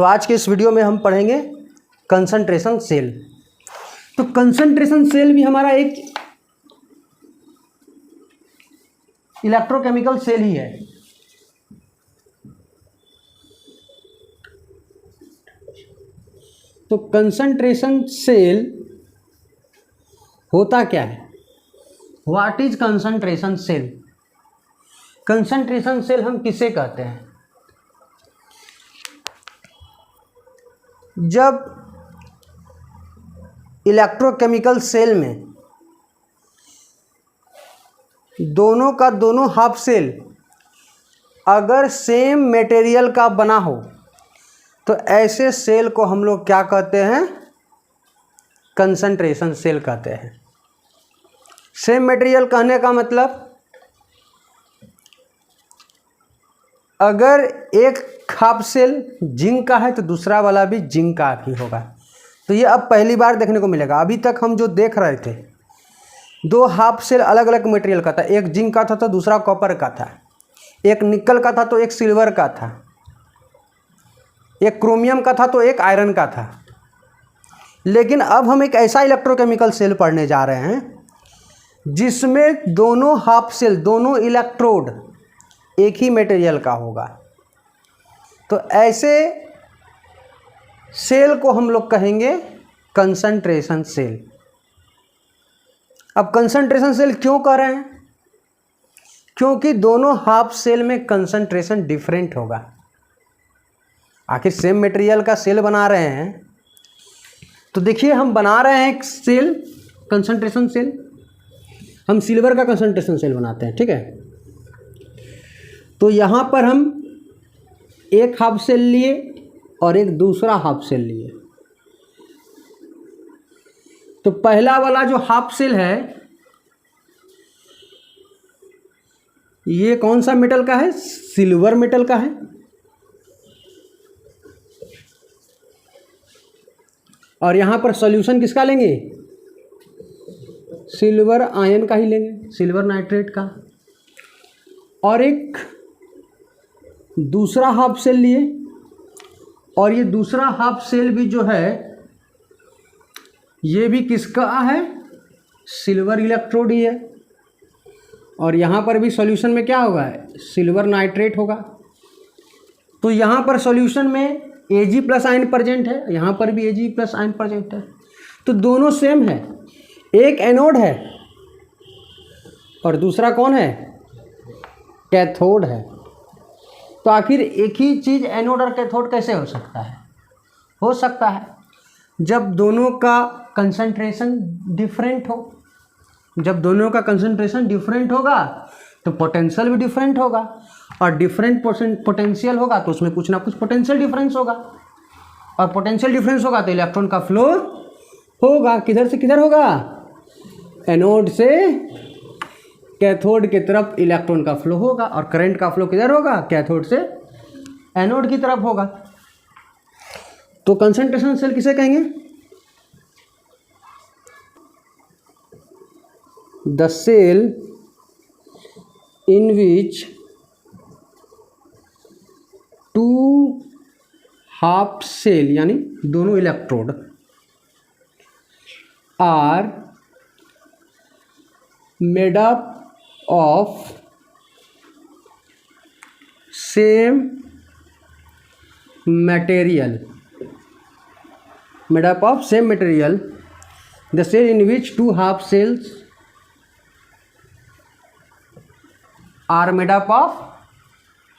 तो आज के इस वीडियो में हम पढ़ेंगे कंसंट्रेशन सेल। तो कंसंट्रेशन सेल भी हमारा एक इलेक्ट्रोकेमिकल सेल ही है। तो कंसंट्रेशन सेल होता क्या है? What is concentration cell? Concentration cell हम किसे कहते हैं? जब इलेक्ट्रोकेमिकल सेल में दोनों का दोनों हाफ सेल अगर सेम मटेरियल का बना हो तो ऐसे सेल को हम लोग क्या कहते हैं? कंसंट्रेशन सेल कहते हैं। सेम मटेरियल कहने का मतलब अगर एक हाफ सेल जिंक का है तो दूसरा वाला भी जिंक का ही होगा। तो ये अब पहली बार देखने को मिलेगा। अभी तक हम जो देख रहे थे दो हाफ सेल अलग अलग मटेरियल का था, एक जिंक का था तो दूसरा कॉपर का था, एक निकल का था तो एक सिल्वर का था, एक क्रोमियम का था तो एक आयरन का था। लेकिन अब हम एक ऐसा इलेक्ट्रोकेमिकल सेल पढ़ने जा रहे हैं जिसमें दोनों हाफ सेल, दोनों इलेक्ट्रोड एक ही मटेरियल का होगा। तो ऐसे सेल को हम लोग कहेंगे कंसंट्रेशन सेल। अब कंसंट्रेशन सेल क्यों कह रहे हैं? क्योंकि दोनों हाफ सेल में कंसंट्रेशन डिफरेंट होगा। आखिर सेम मटेरियल का सेल बना रहे हैं तो देखिए हम बना रहे हैं एक सेल कंसंट्रेशन सेल। हम सिल्वर का कंसंट्रेशन सेल बनाते हैं, ठीक है। तो यहाँ पर हम एक हाफ सेल लिए और एक दूसरा हाफ सेल लिए। तो पहला वाला जो हाफ सेल है ये कौन सा मेटल का है? सिल्वर मेटल का है। और यहाँ पर सॉल्यूशन किसका लेंगे? सिल्वर आयन का ही लेंगे, सिल्वर नाइट्रेट का। और एक दूसरा हाफ सेल लिए और ये दूसरा हाफ सेल भी जो है ये भी किसका है? सिल्वर इलेक्ट्रोड ही है। और यहाँ पर भी सॉल्यूशन में क्या होगा? सिल्वर नाइट्रेट होगा। तो यहाँ पर सॉल्यूशन में Ag प्लस आयन प्रेजेंट है, यहाँ पर भी Ag प्लस आयन प्रेजेंट है। तो दोनों सेम है। एक एनोड है और दूसरा कौन है? कैथोड है। तो आखिर एक ही चीज़ एनोड और कैथोड कैसे हो सकता है? हो सकता है जब दोनों का कंसंट्रेशन डिफरेंट हो। जब दोनों का कंसंट्रेशन डिफरेंट होगा तो पोटेंशियल भी डिफरेंट होगा, और डिफरेंट पोटेंशियल होगा तो उसमें कुछ ना कुछ पोटेंशियल डिफरेंस होगा, और पोटेंशियल डिफरेंस होगा तो इलेक्ट्रॉन का फ्लो होगा। किधर से किधर होगा? एनोड से कैथोड की तरफ इलेक्ट्रॉन का फ्लो होगा, और करंट का फ्लो किधर होगा? कैथोड से एनोड की तरफ होगा। तो कंसंट्रेशन सेल किसे कहेंगे? The cell in which two half cell यानी दोनों electrode are made up of same material, made up of same material, the cell in which two half cells are made up of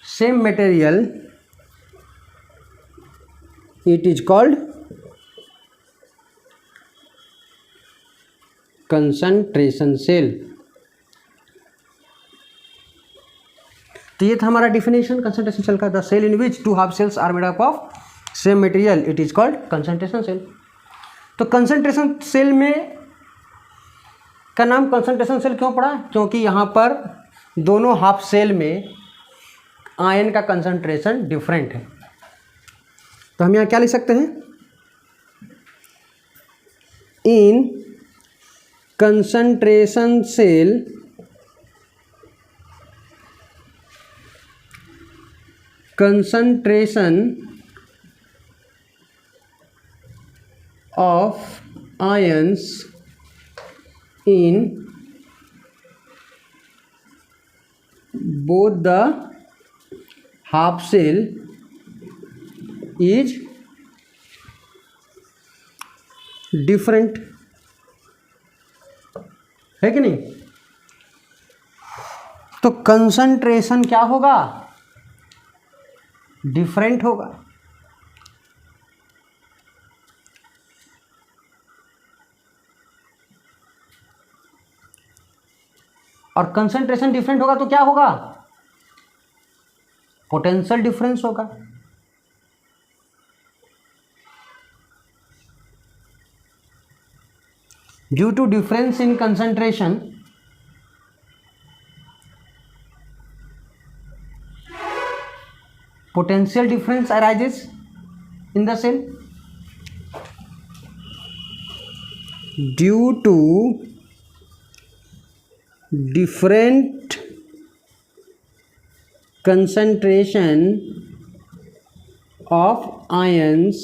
same material, it is called concentration cell। तो ये था हमारा definition concentration cell का। The cell in which two half cells are made up of same material, it is called concentration cell. तो concentration cell में का नाम concentration cell क्यों पड़ा? क्योंकि यहाँ पर दोनों हाफ सेल में आयन का कंसंट्रेशन डिफरेंट है। तो हम यहाँ क्या लिख सकते हैं? In concentration cell concentration of ions in both the half shell is different, है कि नहीं? तो कंसंट्रेशन क्या होगा? डिफरेंट होगा। और कंसंट्रेशन डिफरेंट होगा तो क्या होगा? पोटेंशियल डिफरेंस होगा। Due to difference in concentration, potential difference arises in the cell. Due to different concentration of ions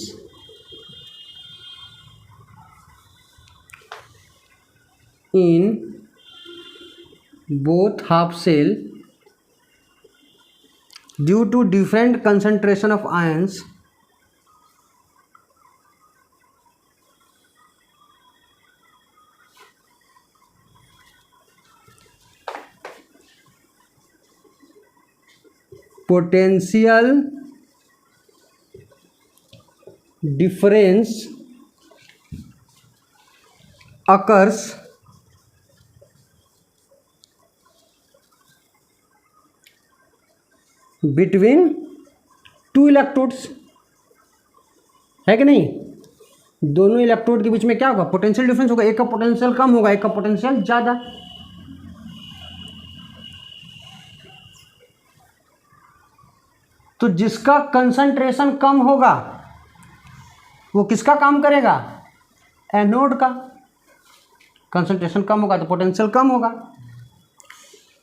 in both half shell, due to different concentration of ions potential difference occurs between two electrodes, है कि नहीं? दोनों electrode के बीच में क्या होगा? Potential difference होगा। एक का पोटेंशियल कम होगा, एक का पोटेंशियल ज़्यादा। तो जिसका कंसंट्रेशन कम होगा वो किसका काम करेगा? एनोड का। कंसंट्रेशन कम होगा तो पोटेंशियल कम होगा।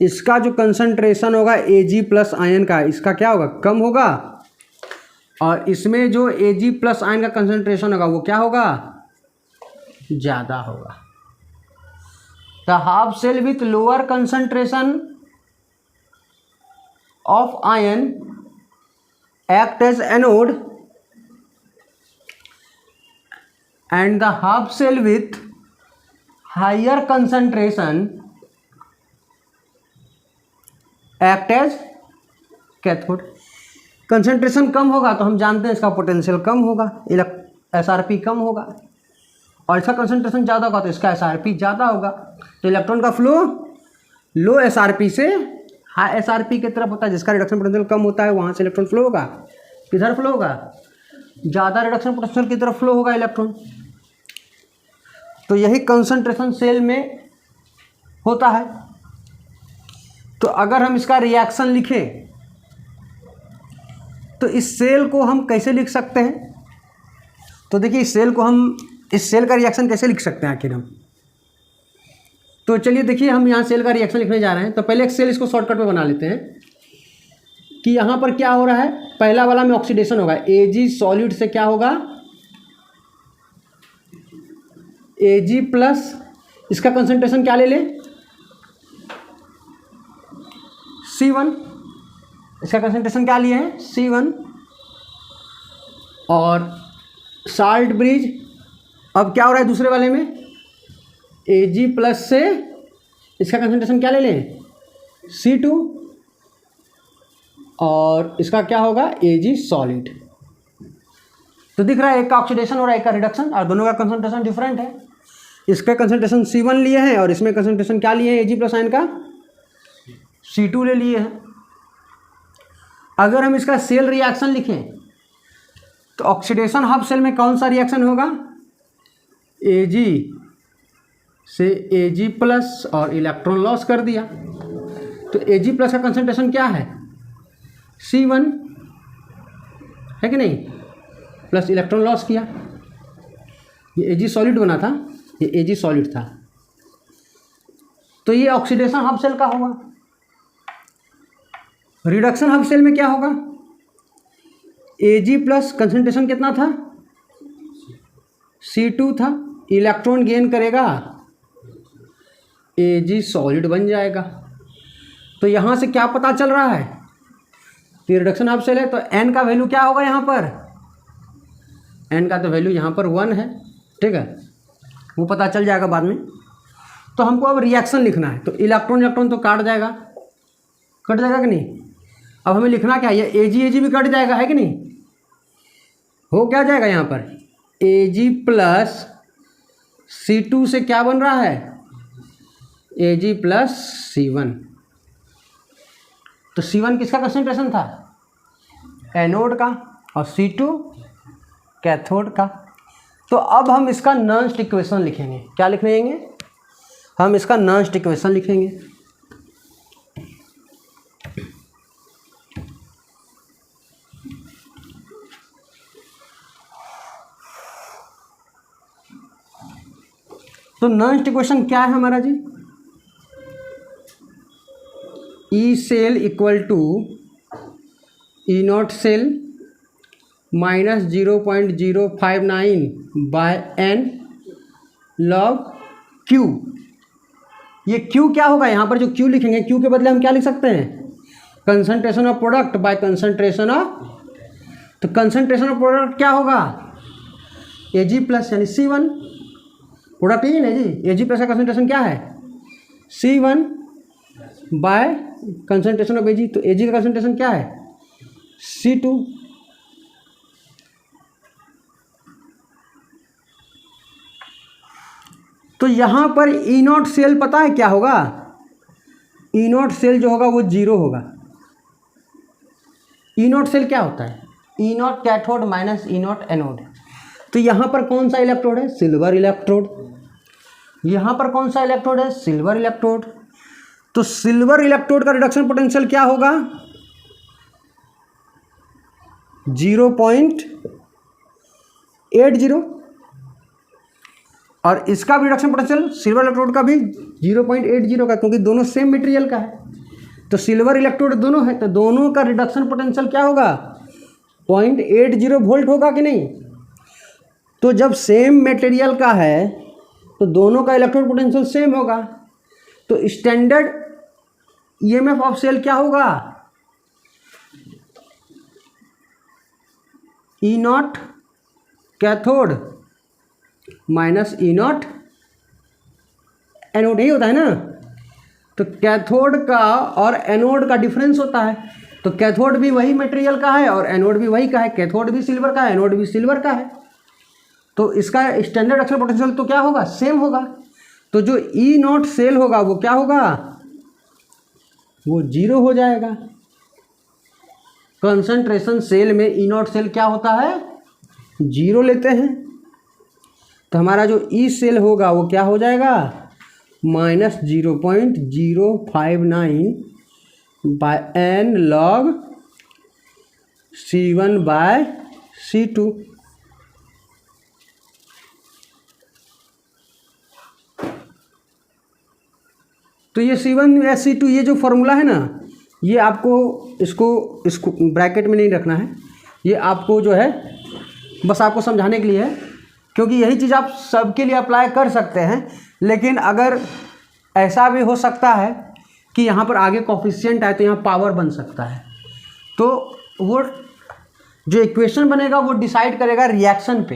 इसका जो कंसंट्रेशन होगा Ag प्लस आयन का, इसका क्या होगा? कम होगा। और इसमें जो Ag प्लस आयन का कंसंट्रेशन होगा वो क्या होगा? ज़्यादा होगा। The half cell with lower concentration of ion act as anode and the half cell with higher concentration act as cathode. Concentration कम होगा तो हम जानते हैं इसका पोटेंशियल कम होगा, SRP कम होगा। और इसका कंसंट्रेशन ज़्यादा होगा तो इसका SRP ज़्यादा होगा। तो इलेक्ट्रॉन का फ्लो लो SRP से हाई SRP की तरफ होता है। जिसका रिडक्शन पोटेंशियल कम होता है वहाँ से इलेक्ट्रॉन फ्लो होगा। किधर फ्लो होगा? ज़्यादा रिडक्शन पोटेंशियल की तरफ फ्लो होगा इलेक्ट्रॉन। तो यही कंसंट्रेशन सेल में होता है। तो अगर हम इसका रिएक्शन लिखें तो इस सेल को हम कैसे लिख सकते हैं? तो देखिए इस सेल का रिएक्शन कैसे लिख सकते हैं आखिर हम? तो चलिए देखिए हम यहाँ सेल का रिएक्शन लिखने जा रहे हैं। तो पहले एक सेल इसको शॉर्टकट में बना लेते हैं कि यहाँ पर क्या हो रहा है। पहला वाला में ऑक्सीडेशन होगा। Ag सॉलिड से क्या होगा? Ag प्लस इसका कंसंट्रेशन क्या ले लें? C1। इसका कंसंट्रेशन क्या लिए हैं? C1। और साल्ट ब्रिज अब क्या हो रहा है दूसरे वाले में? Ag प्लस से इसका कंसंट्रेशन क्या ले लें? C2। और इसका क्या होगा? Ag solid. तो दिख रहा है एक का ऑक्सीडेशन हो रहा है, एक का रिडक्शन, और दोनों का कंसंट्रेशन डिफरेंट है। इसका कंसंट्रेशन C1 लिए हैं और इसमें कंसंट्रेशन क्या लिए हैं? Ag प्लस आयन का C2 ले लिए हैं। अगर हम इसका सेल रिएक्शन लिखें तो ऑक्सीडेशन हाफ सेल में कौन सा रिएक्शन होगा? Ag से Ag प्लस और इलेक्ट्रॉन लॉस कर दिया। तो Ag प्लस का कंसंट्रेशन क्या है? C1, है कि नहीं? प्लस इलेक्ट्रॉन लॉस किया। ये Ag सॉलिड बना था, ये Ag सॉलिड था। तो ये ऑक्सीडेशन हाफ सेल का होगा। रिडक्शन हाफ सेल में क्या होगा? Ag प्लस कंसंट्रेशन कितना था? C2 था, इलेक्ट्रॉन गेन करेगा, Ag सॉलिड बन जाएगा। तो यहाँ से क्या पता चल रहा है, तो रिडक्शन ऑफ सेल है, तो n का वैल्यू क्या होगा यहाँ पर, n का तो वैल्यू यहाँ पर 1 है, ठीक है, वो पता चल जाएगा बाद में। तो हमको अब रिएक्शन लिखना है, तो इलेक्ट्रॉन इलेक्ट्रॉन तो कट जाएगा कि नहीं। अब हमें लिखना क्या है, ये Ag भी कट जाएगा, है कि नहीं, हो क्या जाएगा यहाँ पर, Ag प्लस C2 से क्या बन रहा है, Ag प्लस C1। तो C1 किसका कंसंट्रेशन था, एनोड का, और C2 कैथोड का। तो अब हम इसका नॉन इक्वेशन लिखेंगे, क्या लिखेंगे, हम इसका नॉन इक्वेशन लिखेंगे। तो नॉन इक्वेशन क्या है हमारा जी, E cell equal to E not cell minus 0.059 by n log Q। ये Q क्या होगा, यहाँ पर जो Q लिखेंगे, Q के बदले हम क्या लिख सकते हैं, concentration of product by concentration of, तो कंसंट्रेशन ऑफ प्रोडक्ट क्या होगा, Ag प्लस यानी C1, प्रोडक्ट ही नहीं जी, Ag प्लस का कंसंट्रेशन क्या है, C1 by concentration of Ag, तो Ag का कंसंट्रेशन क्या है, C2। तो यहाँ पर ई नॉट सेल पता है क्या होगा, ई नॉट सेल जो होगा वो 0 होगा। ई नॉट सेल क्या होता है, E naught cathode minus E naught anode. तो यहाँ पर कौन सा इलेक्ट्रोड है, सिल्वर इलेक्ट्रोड, यहाँ पर कौन सा इलेक्ट्रोड है, सिल्वर इलेक्ट्रोड। तो सिल्वर इलेक्ट्रोड का रिडक्शन पोटेंशियल क्या होगा, 0.80, और इसका भी रिडक्शन पोटेंशियल सिल्वर इलेक्ट्रोड का भी 0.80 का, क्योंकि दोनों सेम मटेरियल का है। तो सिल्वर इलेक्ट्रोड दोनों है, तो दोनों का रिडक्शन पोटेंशियल क्या होगा, 0.80 वोल्ट होगा कि नहीं। तो जब सेम मटेरियल का है तो दोनों का इलेक्ट्रोड पोटेंशियल सेम होगा। तो स्टैंडर्ड ईएमएफ ऑफ सेल क्या होगा, E naught cathode minus E naught anode, यही होता है ना। तो कैथोड का और एनोड का डिफरेंस होता है, तो कैथोड भी वही मटेरियल का है और एनोड भी वही का है, कैथोड भी सिल्वर का है, एनोड भी सिल्वर का है। तो इसका स्टैंडर्ड एक्शन पोटेंशियल तो क्या होगा, सेम होगा। तो जो ई नॉट सेल होगा वो क्या होगा, वो 0 हो जाएगा। कंसंट्रेशन सेल में ई नॉट सेल क्या होता है, 0 लेते हैं। तो हमारा जो ई सेल होगा वो क्या हो जाएगा, minus 0.059 by n log C1 by C2। तो ये C1 या C2 ये जो फॉर्मूला है ना, ये आपको इसको ब्रैकेट में नहीं रखना है, ये आपको जो है बस आपको समझाने के लिए है, क्योंकि यही चीज़ आप सबके लिए अप्लाई कर सकते हैं। लेकिन अगर ऐसा भी हो सकता है कि यहाँ पर आगे कोफिशिएंट आए तो यहाँ पावर बन सकता है, तो वो जो इक्वेशन बनेगा वो डिसाइड करेगा रिएक्शन पे।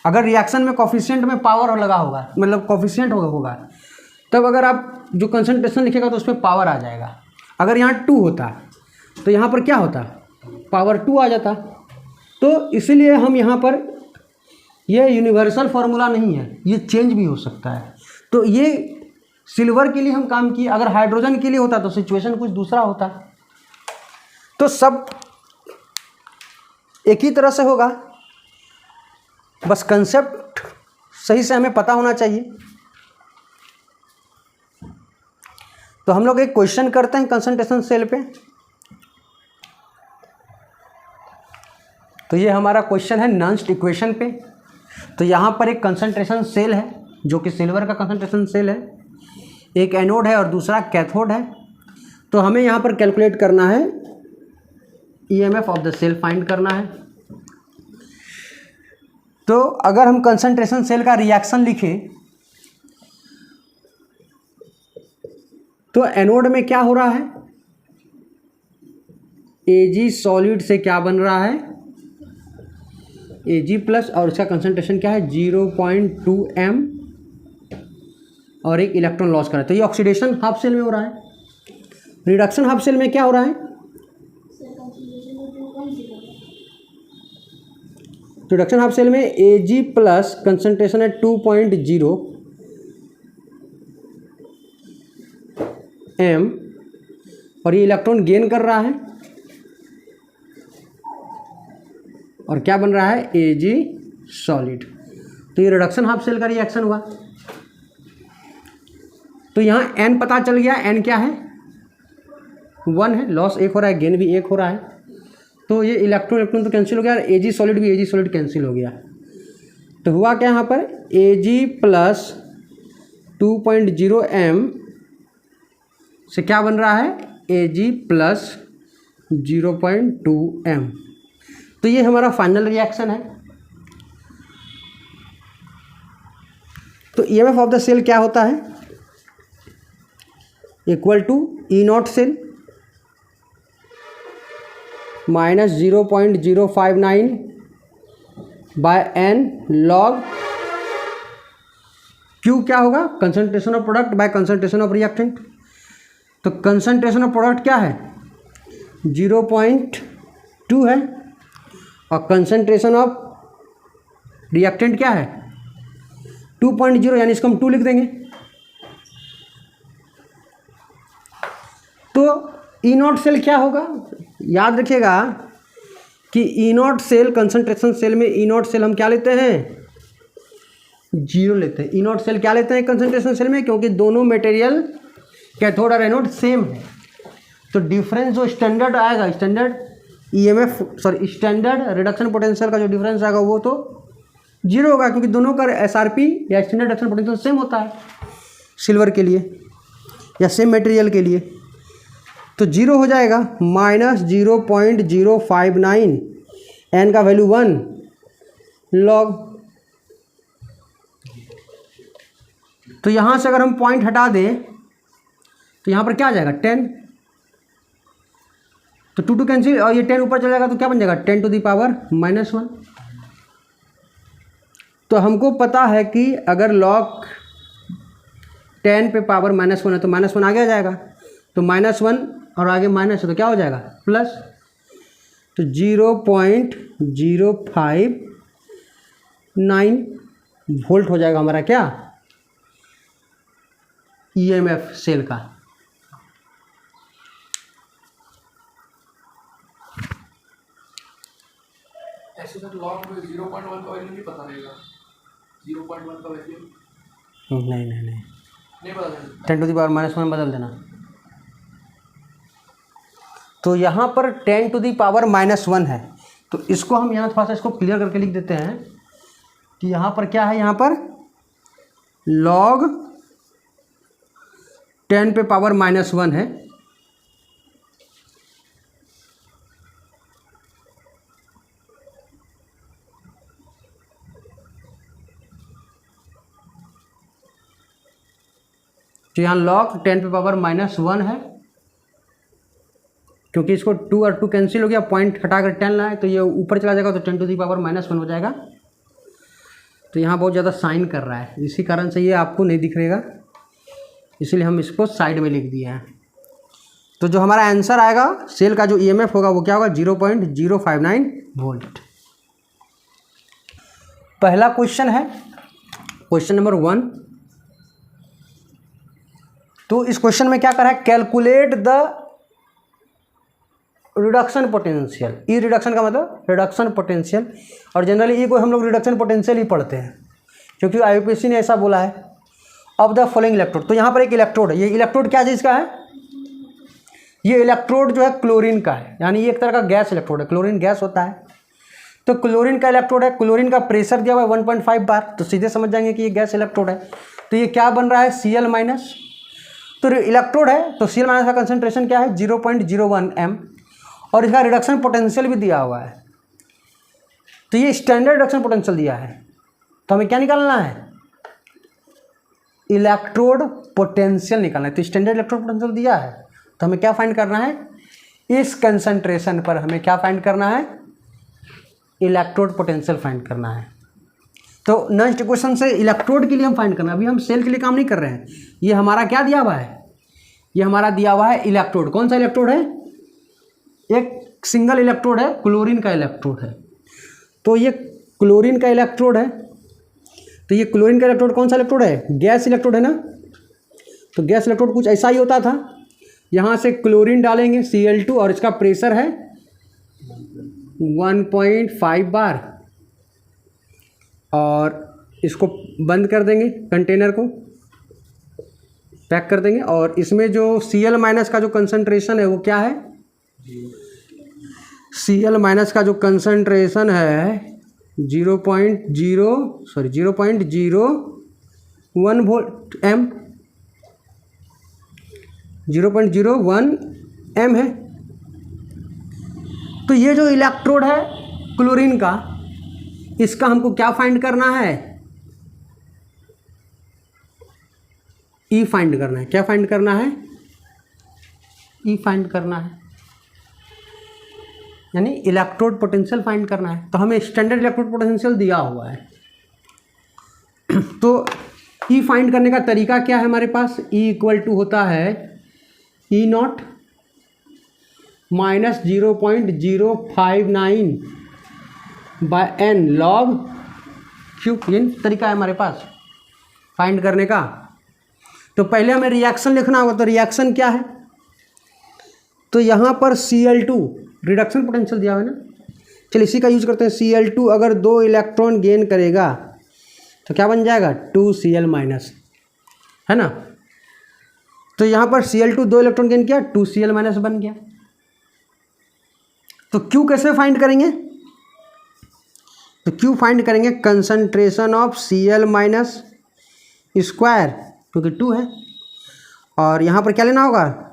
अगर रिएक्शन में कोफिशिएंट में पावर लगा होगा, मतलब कोफिशिएंट होगा, तब अगर आप जो कंसंट्रेशन लिखेगा तो उसमें पावर आ जाएगा। अगर यहाँ 2 होता तो यहाँ पर क्या होता, पावर 2 आ जाता। तो इसीलिए हम यहाँ पर, ये यूनिवर्सल फार्मूला नहीं है, ये चेंज भी हो सकता है। तो ये सिल्वर के लिए हम काम किए, अगर हाइड्रोजन के लिए होता तो सिचुएशन कुछ दूसरा होता। तो सब एक ही तरह से होगा, बस कंसेप्ट सही से हमें पता होना चाहिए। तो हम लोग एक क्वेश्चन करते हैं कंसंट्रेशन सेल पे। तो ये हमारा क्वेश्चन है नॉन्स्ट इक्वेशन पे। तो यहाँ पर एक कंसंट्रेशन सेल है जो कि सिल्वर का कंसंट्रेशन सेल है, एक एनोड है और दूसरा कैथोड है। तो हमें यहाँ पर कैलकुलेट करना है, EMF of the cell find करना है। तो अगर हम कंसंट्रेशन सेल का रिएक्शन लिखें तो एनोड में क्या हो रहा है, Ag सॉलिड से क्या बन रहा है, Ag प्लस, और उसका कंसंट्रेशन क्या है 0.2 m और एक इलेक्ट्रॉन लॉस कर रहा है। तो ये ऑक्सीडेशन हाफ सेल में हो रहा है। रिडक्शन हाफ सेल में क्या हो रहा है, रिडक्शन हाफ सेल में Ag प्लस कंसंट्रेशन है 2.0 m और ये इलेक्ट्रॉन गेन कर रहा है और क्या बन रहा है Ag सॉलिड। तो ये रिडक्शन हाफ सेल का रिएक्शन हुआ। तो यहाँ n पता चल गया, n क्या है 1 है, लॉस 1 हो रहा है, गेन भी 1 हो रहा है। तो ये इलेक्ट्रॉन तो कैंसिल हो गया, Ag सॉलिड भी Ag सॉलिड कैंसिल हो गया। तो हुआ क्या यहाँ पर, Ag प्लस 2.0 m से क्या बन रहा है Ag प्लस 0.2 m। तो ये हमारा फाइनल रिएक्शन है। तो EMF ऑफ द सेल क्या होता है, equal to E0 cell minus 0.059 by n log Q क्या होगा, concentration of product by concentration of reactant. तो कंसंट्रेशन ऑफ प्रोडक्ट क्या है 0.2 है और कंसंट्रेशन ऑफ रिएक्टेंट क्या है 2.0, यानी इसको हम 2 लिख देंगे। तो E0 सेल क्या होगा, याद रखिएगा कि E0 सेल कंसंट्रेशन सेल में E0 सेल हम क्या लेते हैं 0 लेते हैं। E0 सेल क्या लेते हैं कंसंट्रेशन सेल में, क्योंकि दोनों मटेरियल कैथोड और एनोड सेम है। तो डिफरेंस जो स्टैंडर्ड आएगा, स्टैंडर्ड स्टैंडर्ड रिडक्शन पोटेंशियल का जो डिफरेंस आएगा वो तो 0 होगा, क्योंकि दोनों का SRP या स्टैंडर्ड रिडक्शन पोटेंशियल सेम होता है सिल्वर के लिए या सेम मटेरियल के लिए। तो 0 हो जाएगा, माइनस 0.059, n का वैल्यू 1 लॉग। तो यहाँ से अगर हम पॉइंट हटा दें तो यहाँ पर क्या आ जाएगा 10, तो 2 कैंसिल और ये 10 ऊपर चला जाएगा तो क्या बन जाएगा 10 टू द पावर -1। तो हमको पता है कि अगर लॉग 10 पे पावर -1 है तो -1 आगे आ जाएगा, तो -1 और आगे माइनस है तो क्या हो जाएगा प्लस। तो 0.059 वोल्ट हो जाएगा हमारा क्या EMF सेल का। ऐसे तो लॉग में 0.1 का वैल्यू नहीं पता रहेगा, 0.1 का वैल्यू नहीं पता चलेगा, 10 टू द पावर -1 बदल देना। तो यहाँ पर 10 टू द पावर -1 है, तो इसको हम यहाँ थोड़ा सा इसको क्लियर करके लिख देते हैं कि यहाँ पर क्या है, यहाँ पर log 10 पे पावर -1 है। तो यहाँ log 10 पे पावर -1 है, क्योंकि इसको 2 और 2 कैंसिल हो गया, पॉइंट हटाकर 10 लाए तो ये ऊपर चला जाएगा, तो 10 टू दी पावर -1 हो जाएगा। तो यहाँ बहुत ज़्यादा साइन कर रहा है, इसी कारण से ये आपको नहीं दिख रहेगा, इसलिए हम इसको साइड में लिख दिए हैं। तो जो हमारा आंसर आएगा सेल का जो EMF होगा वो क्या होगा 0.059 वोल्ट। पहला क्वेश्चन है क्वेश्चन नंबर 1। तो इस क्वेश्चन में क्या करा है, calculate the reduction potential. E reduction का मतलब रिडक्शन पोटेंशियल, और जनरली ई को हम लोग रिडक्शन पोटेंशियल ही पढ़ते हैं क्योंकि IUPAC ने ऐसा बोला है। ऑफ द फॉलोइंग इलेक्ट्रोड, तो यहाँ पर एक इलेक्ट्रोड है, ये इलेक्ट्रोड क्या चीज़ का है, ये इलेक्ट्रोड जो है क्लोरीन का है, यानी ये एक तरह का गैस इलेक्ट्रोड है, क्लोरीन गैस होता है। तो क्लोरीन का इलेक्ट्रोड है, क्लोरीन का प्रेशर दिया हुआ है 1.5 बार, तो सीधे समझ जाएंगे कि ये गैस इलेक्ट्रोड है। तो ये क्या बन रहा है Cl-। तो इलेक्ट्रोड है तो Cl- का कंसंट्रेशन क्या है 0.01 m, और इसका रिडक्शन पोटेंशियल भी दिया हुआ है तो ये स्टैंडर्ड रिडक्शन पोटेंशियल दिया है, तो हमें क्या निकालना है, इलेक्ट्रोड पोटेंशियल निकालना है। तो स्टैंडर्ड इलेक्ट्रोड पोटेंशियल दिया है, तो हमें क्या फाइंड करना है, इस कंसंट्रेशन पर हमें क्या फाइंड करना है, इलेक्ट्रोड पोटेंशियल फाइंड करना है। तो नेक्स्ट क्वेश्चन से इलेक्ट्रोड के लिए हम फाइंड करना है, अभी हम सेल के लिए काम नहीं कर रहे हैं। ये हमारा क्या दिया हुआ है, ये हमारा दिया हुआ है इलेक्ट्रोड। कौन सा इलेक्ट्रोड है, एक सिंगल इलेक्ट्रोड है, क्लोरीन का इलेक्ट्रोड है। तो ये क्लोरीन का इलेक्ट्रोड है, तो ये क्लोरीन का इलेक्ट्रोड कौन सा इलेक्ट्रोड है, गैस इलेक्ट्रोड है ना। तो गैस इलेक्ट्रोड कुछ ऐसा ही होता था, यहाँ से क्लोरीन डालेंगे Cl2 और इसका प्रेशर है 1.5 बार, और इसको बंद कर देंगे, कंटेनर को पैक कर देंगे, और इसमें जो Cl माइनस का जो कंसंट्रेशन है वो क्या है, Cl माइनस का जो कंसंट्रेशन है 0.01 वोल्ट एम, 0.01 एम है। तो ये जो इलेक्ट्रोड है क्लोरीन का, इसका हमको क्या फाइंड करना है, ई फाइंड करना है। क्या फाइंड करना है, ई फाइंड करना है, यानी इलेक्ट्रोड पोटेंशियल फाइंड करना है। तो हमें स्टैंडर्ड इलेक्ट्रोड पोटेंशियल दिया हुआ है। तो ई फाइंड करने का तरीका क्या है हमारे पास, ई इक्वल टू होता है E naught minus 0.059 by n log Q. ये तरीका है हमारे पास फाइंड करने का। तो पहले हमें रिएक्शन लिखना होगा, तो रिएक्शन क्या है, तो यहाँ पर Cl2 रिडक्शन पोटेंशियल दिया हुआ है ना, चलिए इसी का यूज करते हैं। Cl2 अगर 2 इलेक्ट्रॉन गेन करेगा तो क्या बन जाएगा, 2Cl माइनस, है ना। तो यहाँ पर Cl2 2 इलेक्ट्रॉन गेन किया, 2Cl माइनस बन गया। तो Q कैसे फाइंड करेंगे, तो Q फाइंड करेंगे concentration of Cl minus square, क्योंकि 2 है, और यहाँ पर क्या लेना होगा,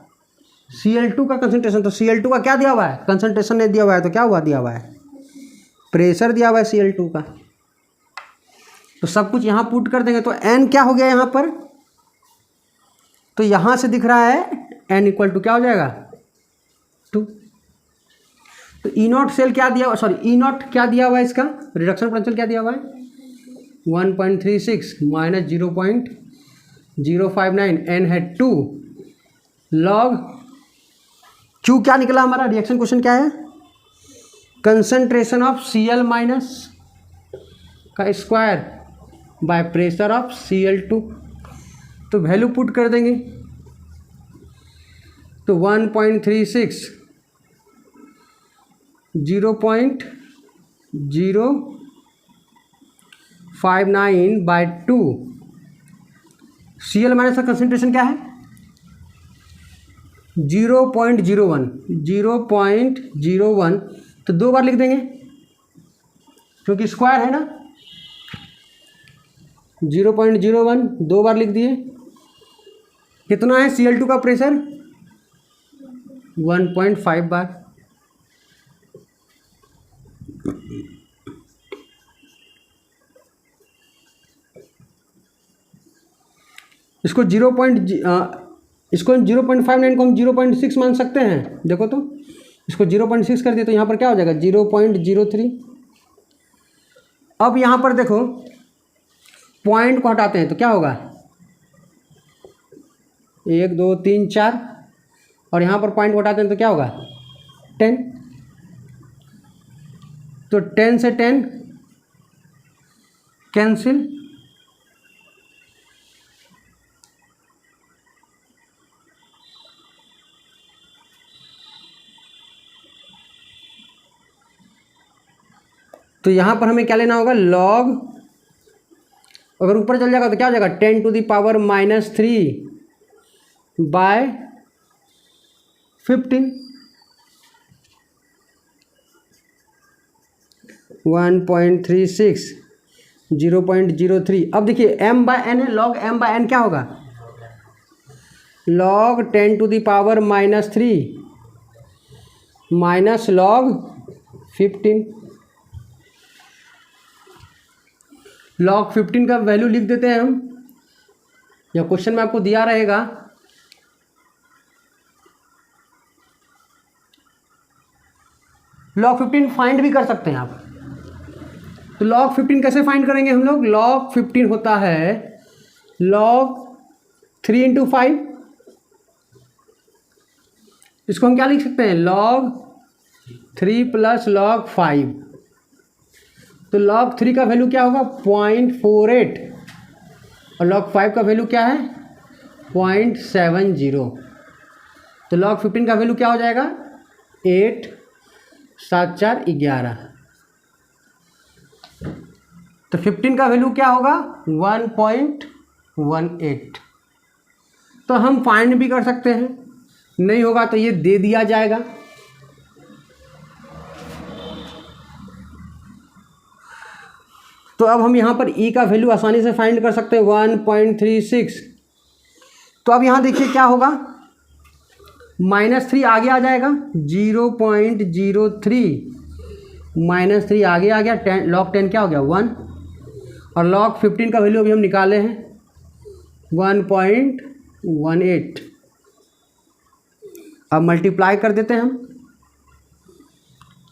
Cl2 का कंसंट्रेशन। तो Cl2 का क्या दिया हुआ है, कंसंट्रेशन नहीं दिया हुआ है, तो क्या हुआ, दिया हुआ है प्रेशर दिया हुआ है Cl2 का। तो सब कुछ यहाँ पुट कर देंगे, तो N क्या हो गया यहाँ पर, तो यहाँ से दिख रहा है N इक्वल टू क्या हो जाएगा, 2। तो ई नॉट सेल क्या दिया, सॉरी ई नॉट क्या दिया हुआ है, इसका रिडक्शन पोटेंशियल क्या दिया हुआ है, 1.36 माइनस 0.059, N है 2 लॉग Q। क्या निकला हमारा रिएक्शन क्वेश्चन क्या है, कंसंट्रेशन ऑफ Cl माइनस का square by pressure of Cl2। तो वैल्यू पुट कर देंगे, तो 1.36 0.059 बाय 2, Cl माइनस का कंसंट्रेशन क्या है 0.01, तो 2 बार लिख देंगे क्योंकि स्क्वायर है ना, 0.01 2 बार लिख दिए। कितना है Cl2 का प्रेशर, 1.5 बार। इसको 0.59 को हम 0.6 मान सकते हैं, देखो तो इसको 0.6 कर दिए, तो यहाँ पर क्या हो जाएगा 0.03। अब यहाँ पर देखो पॉइंट को हटाते हैं तो क्या होगा, 1 2 3 4, और यहाँ पर पॉइंट को हटाते हैं तो क्या होगा 10। तो 10 से 10 कैंसिल, तो यहाँ पर हमें क्या लेना होगा, लॉग, अगर ऊपर चल जाएगा तो क्या हो जाएगा 10 टू द पावर -3 बाय 15, 1.36 0.03। अब देखिए m बाय n है, लॉग m बाय n क्या होगा, log 10 to the power -3 minus log 15। log 15 का वैल्यू लिख देते हैं हम, या क्वेश्चन में आपको दिया रहेगा। log 15 फाइंड भी कर सकते हैं आप। तो log 15 कैसे फाइंड करेंगे हम लोग? log 15 होता है log 3 इंटू 5। इसको हम क्या लिख सकते हैं? log 3 plus log 5। तो log 3 का वैल्यू क्या होगा? 0.48, और log 5 का वैल्यू क्या है? 0.70। तो log 15 का वैल्यू क्या हो जाएगा? 8, 7, 4, 11। तो 15 का वैल्यू क्या होगा? 1.18। तो हम फाइंड भी कर सकते हैं, नहीं होगा तो ये दे दिया जाएगा। तो अब हम यहाँ पर e का वैल्यू आसानी से फाइंड कर सकते हैं, 1.36। तो अब यहाँ देखिए क्या होगा, -3 आगे आ जाएगा, 0.03 -3 आगे आ गया, 10 log 10 क्या हो गया? 1। और log 15 का वैल्यू अभी हम निकाले हैं 1.18। अब मल्टीप्लाई कर देते हैं हम,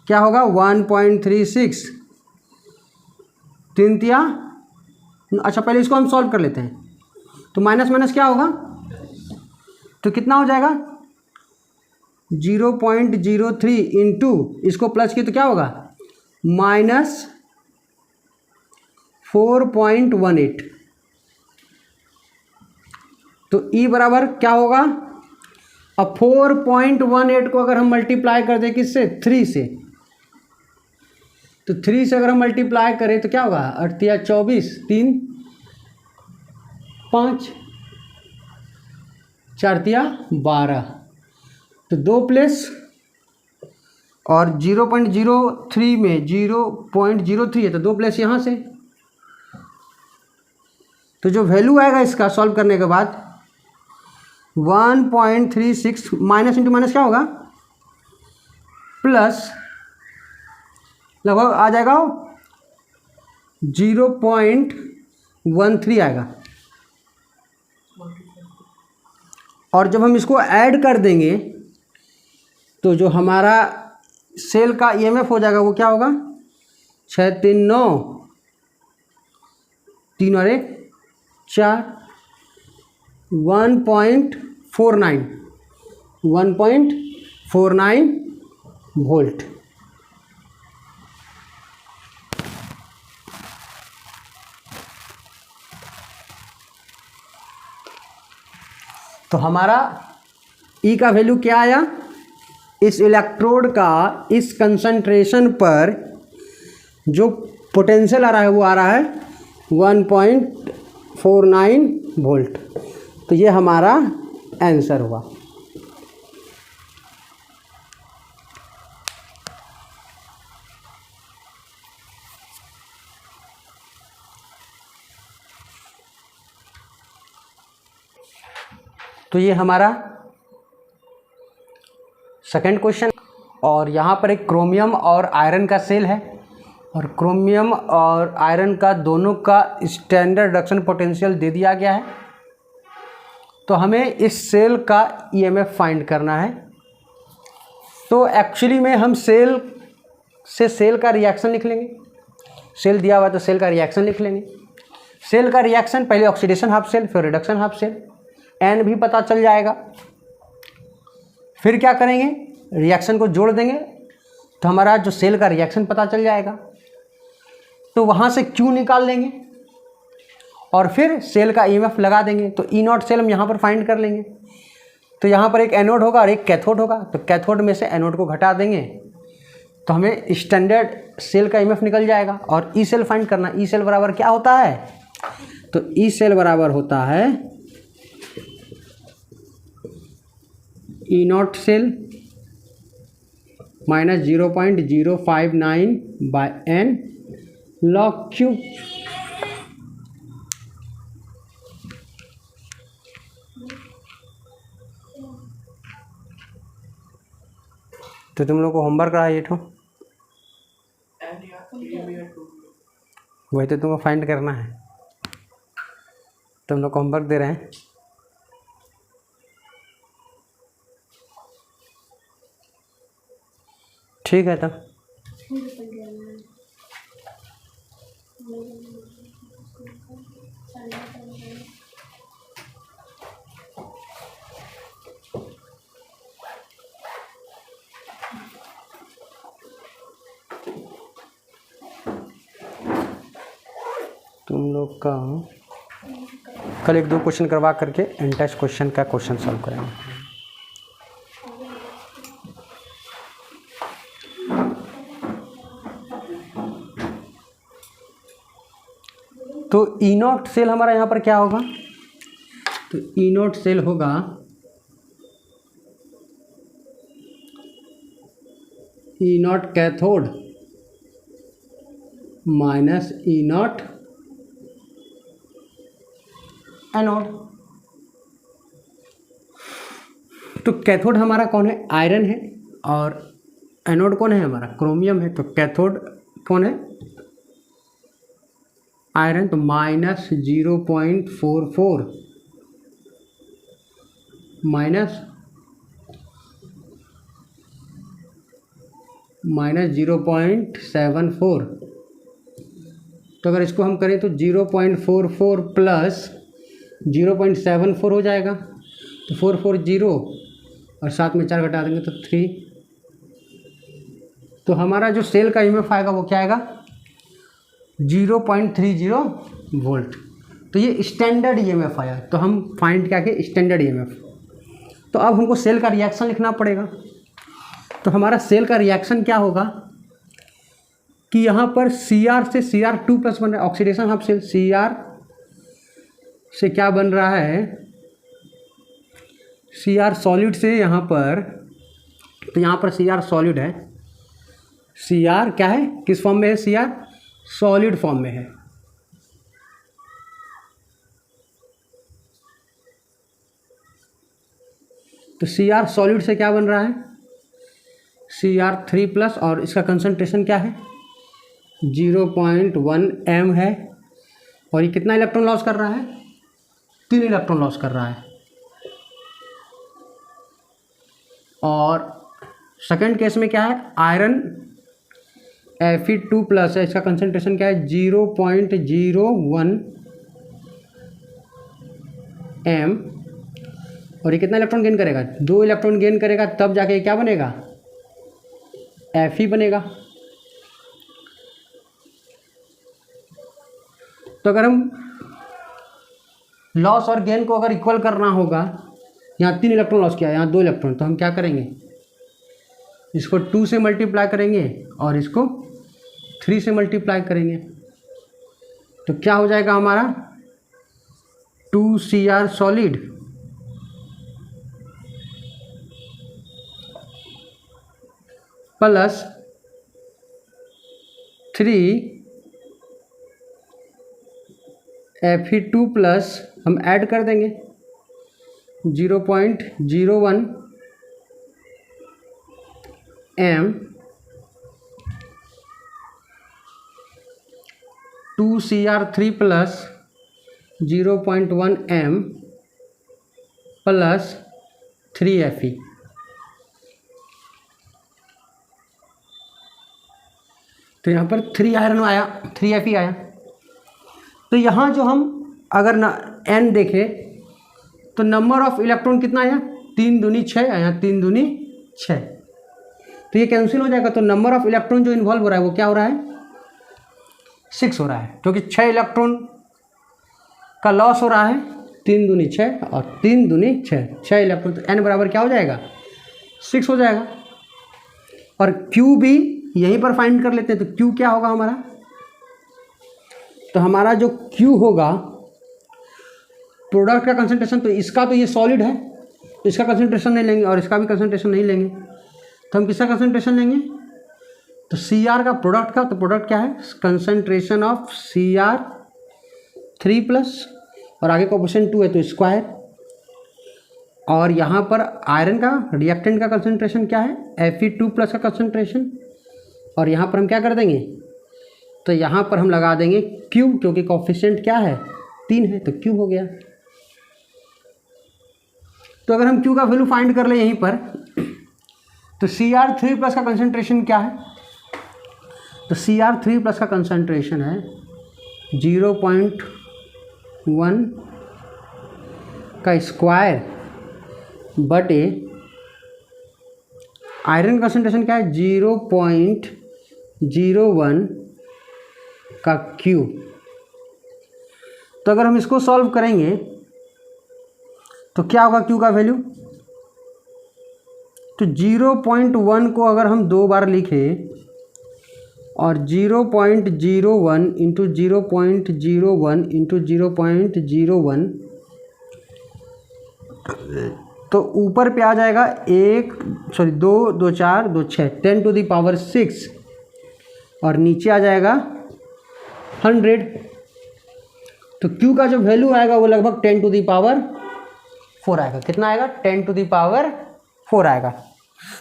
क्या होगा? 1.36 3 तिया, अच्छा पहले इसको हम सॉल्व कर लेते हैं। तो माइनस माइनस क्या होगा? तो कितना हो जाएगा? 0.03 इंटू इसको प्लस किए तो क्या होगा? -4.18। तो e बराबर क्या होगा? अब 4.18 को अगर हम मल्टीप्लाई कर दें किससे? 3 से, तो 3 से अगर हम मल्टीप्लाई करें तो क्या होगा? 8 या 24, 3 5, 4 तिया 12। तो 2 प्लस और 0.03 में 0.03 है, तो 2 प्लस यहाँ से। तो जो वैल्यू आएगा इसका सॉल्व करने के बाद 1.36 माइनस इंटू माइनस क्या होगा? प्लस लगभग आ जाएगा 0.13 आएगा। और जब हम इसको ऐड कर देंगे तो जो हमारा सेल का ईएमएफ हो जाएगा वो क्या होगा? 6 3 9, 3 और 1 4, 1.49 वोल्ट। तो हमारा E का वैल्यू क्या आया? इस इलेक्ट्रोड का इस कंसंट्रेशन पर जो पोटेंशियल आ रहा है वो आ रहा है 1.49 वोल्ट। तो ये हमारा आंसर हुआ। तो ये हमारा सेकंड क्वेश्चन। और यहाँ पर एक क्रोमियम और आयरन का सेल है, और क्रोमियम और आयरन का दोनों का स्टैंडर्ड रिडक्शन पोटेंशियल दे दिया गया है। तो हमें इस सेल का ईएमएफ फाइंड करना है। तो एक्चुअली में हम सेल से सेल का रिएक्शन लिख लेंगे। सेल दिया हुआ तो सेल का रिएक्शन लिख लेंगे। सेल का रिएक्शन पहले ऑक्सीडेशन हाफ सेल, फिर रिडक्शन हाफ सेल, एन भी पता चल जाएगा। फिर क्या करेंगे? रिएक्शन को जोड़ देंगे तो हमारा जो सेल का रिएक्शन पता चल जाएगा। तो वहाँ से Q निकाल लेंगे और फिर सेल का ईएमएफ लगा देंगे। तो ई नॉट सेल हम यहाँ पर फाइंड कर लेंगे। तो यहाँ पर एक एनोड होगा और एक कैथोड होगा। तो कैथोड में से एनोड को घटा देंगे तो हमें स्टैंडर्ड सेल का ईएमएफ निकल जाएगा। और ई सेल फाइंड करना। ई सेल बराबर क्या होता है? तो ई सेल बराबर होता है E not cell minus 0.059 by n log Q। तो तुम लोग को होमवर्क रहा ये ठो वही तो तुमको फाइंड करना है, तुम लोग को होमवर्क दे रहे हैं। ठीक है तब तुम लोग का कल 1-2 क्वेश्चन करवा करके एंड टेस्ट क्वेश्चन का क्वेश्चन सॉल्व करेंगे। तो ई नॉट सेल हमारा यहाँ पर क्या होगा, तो ई नॉट सेल होगा E naught cathode minus E naught anode. तो कैथोड हमारा कौन है, आयरन है, और एनोड कौन है हमारा, क्रोमियम है। तो कैथोड कौन है, आयरन, तो माइनस 0.44 माइनस 0.74। तो अगर इसको हम करें तो 0.44 प्लस 0.74 हो जाएगा, तो 440 और साथ में 4 घटा देंगे तो 3। तो हमारा जो सेल का ईएमएफ आएगा वो क्या आएगा, 0.30 वोल्ट। तो ये स्टैंडर्ड ईएमएफ आया। तो हम फाइंड क्या किए, स्टैंडर्ड ईएमएफ। तो अब हमको सेल का रिएक्शन लिखना पड़ेगा। तो हमारा सेल का रिएक्शन क्या होगा कि यहाँ पर Cr से Cr2 प्लस बन रहा है, ऑक्सीडेशन ऑफ सेल। Cr से क्या बन रहा है, Cr सॉलिड से यहाँ पर, तो यहाँ पर Cr सॉलिड है। Cr क्या है, किस फॉर्म में है, Cr सॉलिड फॉर्म में है। तो Cr सॉलिड से क्या बन रहा है, Cr3 प्लस, और इसका कंसंट्रेशन क्या है 0.1 m है। और ये कितना इलेक्ट्रॉन लॉस कर रहा है, 3 इलेक्ट्रॉन लॉस कर रहा है। और सेकंड केस में क्या है, आयरन Fe2 प्लस है, इसका कंसंट्रेशन क्या है 0.01 m। और ये कितना इलेक्ट्रॉन गेन करेगा, 2 इलेक्ट्रॉन गेन करेगा, तब जाके क्या बनेगा, Fe बनेगा। तो अगर हम लॉस और गेन को अगर इक्वल करना होगा, यहाँ 3 इलेक्ट्रॉन लॉस किया, यहाँ 2 इलेक्ट्रॉन, तो हम क्या करेंगे, इसको 2 से मल्टीप्लाई करेंगे और इसको 3 से मल्टीप्लाई करेंगे। तो क्या हो जाएगा हमारा 2Cr solid plus 3 Fe2 plus, हम ऐड कर देंगे 0.01 m 2Cr3 plus 0.1 m plus 3 Fe। तो यहाँ पर 3 आयरन आया, 3 Fe आया। तो यहाँ जो हम अगर n देखें तो नंबर ऑफ इलेक्ट्रॉन कितना आया, 3 दूनी 6 आया, 3 दूनी 6। तो ये कैंसिल हो जाएगा। तो नंबर ऑफ इलेक्ट्रॉन जो इन्वॉल्व हो रहा है वो क्या हो रहा है, 6 हो रहा है, क्योंकि 6 इलेक्ट्रॉन का लॉस हो रहा है, 3 दूनी 6 और 3 दूनी 6 इलेक्ट्रॉन। तो n बराबर क्या हो जाएगा, 6 हो जाएगा। और Q भी यहीं पर फाइंड कर लेते हैं। तो Q क्या होगा हमारा, तो हमारा जो Q होगा प्रोडक्ट का कंसंट्रेशन, तो इसका तो ये सॉलिड है तो इसका कंसंट्रेशन नहीं लेंगे और इसका भी कंसंट्रेशन नहीं लेंगे, तो हम किसका कंसंट्रेशन लेंगे, तो Cr का प्रोडक्ट का। तो प्रोडक्ट क्या है, कंसंट्रेशन ऑफ Cr3 प्लस, और आगे कोफिशिएंट 2 है तो स्क्वायर। और यहाँ पर आयरन का रिएक्टेंट का कंसंट्रेशन क्या है, Fe2 प्लस का कंसंट्रेशन, और यहाँ पर हम क्या कर देंगे तो यहाँ पर हम लगा देंगे क्यू, क्योंकि कोफिशिएंट क्या है 3 है, तो क्यू हो गया। तो अगर हम क्यू का वैल्यू फाइंड कर ले यहीं पर, तो Cr3+ का कंसंट्रेशन क्या है, तो Cr3+ का कंसंट्रेशन है 0.1 का स्क्वायर बटे आयरन कंसंट्रेशन क्या है 0.01 का क्यूब। तो अगर हम इसको सॉल्व करेंगे तो क्या होगा क्यू का वैल्यू, तो 0.1 को अगर हम 2 बार लिखें और 0.01 इंटू 0.01 इंटू 0.01, तो ऊपर पे आ जाएगा 2 2 4 2 6 10⁶, और नीचे आ जाएगा 100। तो Q का जो वैल्यू आएगा वो लगभग 10⁴ आएगा। कितना आएगा 10⁴ आएगा।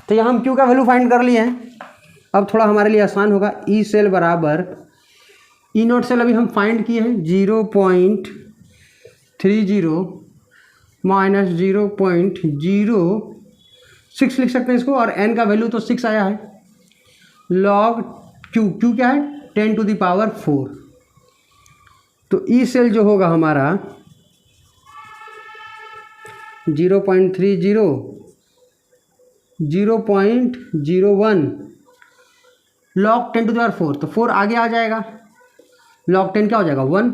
तो यहाँ हम Q का वैल्यू फाइंड कर लिए हैं। अब थोड़ा हमारे लिए आसान होगा। ई सेल बराबर E0 सेल अभी हम फाइंड किए हैं 0.30 माइनस 0.06 लिख सकते हैं इसको, और n का वैल्यू तो 6 आया है। लॉग Q क्या है 10⁴। तो ई सेल जो होगा हमारा 0.30 0.01 लॉग 10⁴, तो 4 आगे आ जाएगा। लॉग 10 क्या हो जाएगा 1।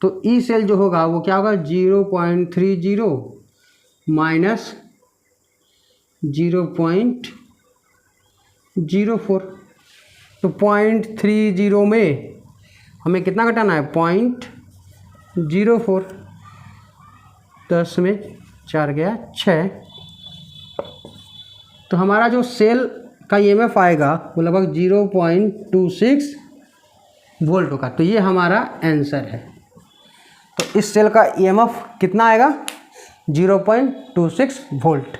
तो ई सेल जो होगा वो क्या होगा 0.30 माइनस 0.04। तो 0.30 में हमें कितना घटाना है 0.04। 10 में 4 गया 6। तो हमारा जो सेल का ईएमएफ आएगा वो लगभग 0.26 वोल्ट होगा। तो ये हमारा आंसर है। तो इस सेल का ईएमएफ कितना आएगा 0.26 वोल्ट।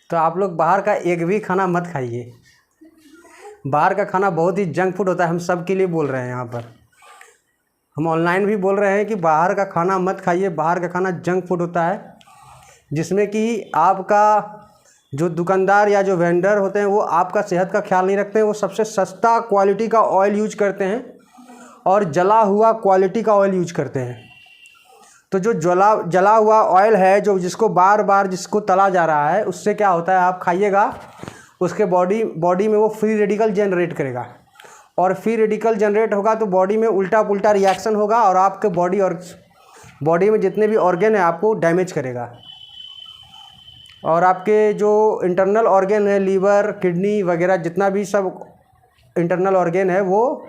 तो आप लोग बाहर का एक भी खाना मत खाइए। बाहर का खाना बहुत ही जंक फूड होता है। हम सब के लिए बोल रहे हैं, यहाँ पर हम ऑनलाइन भी बोल रहे हैं कि बाहर का खाना मत खाइए। बाहर का खाना जंक फूड होता है, जिसमें कि आपका जो दुकानदार या जो वेंडर होते हैं वो आपका सेहत का ख्याल नहीं रखते हैं। वो सबसे सस्ता क्वालिटी का ऑयल यूज करते हैं और जला हुआ क्वालिटी का ऑयल यूज करते हैं। तो जो जला हुआ ऑयल है, जो जिसको बार बार जिसको तला जा रहा है, उससे क्या होता है आप खाइएगा, उसके बॉडी में वो फ्री रेडिकल जनरेट करेगा, और फ्री रेडिकल जनरेट होगा तो बॉडी में उल्टा पुल्टा रिएक्शन होगा, और आपके बॉडी में जितने भी ऑर्गन है आपको डैमेज करेगा। और आपके जो इंटरनल ऑर्गन है, लीवर, किडनी वगैरह, जितना भी सब इंटरनल ऑर्गन है, वो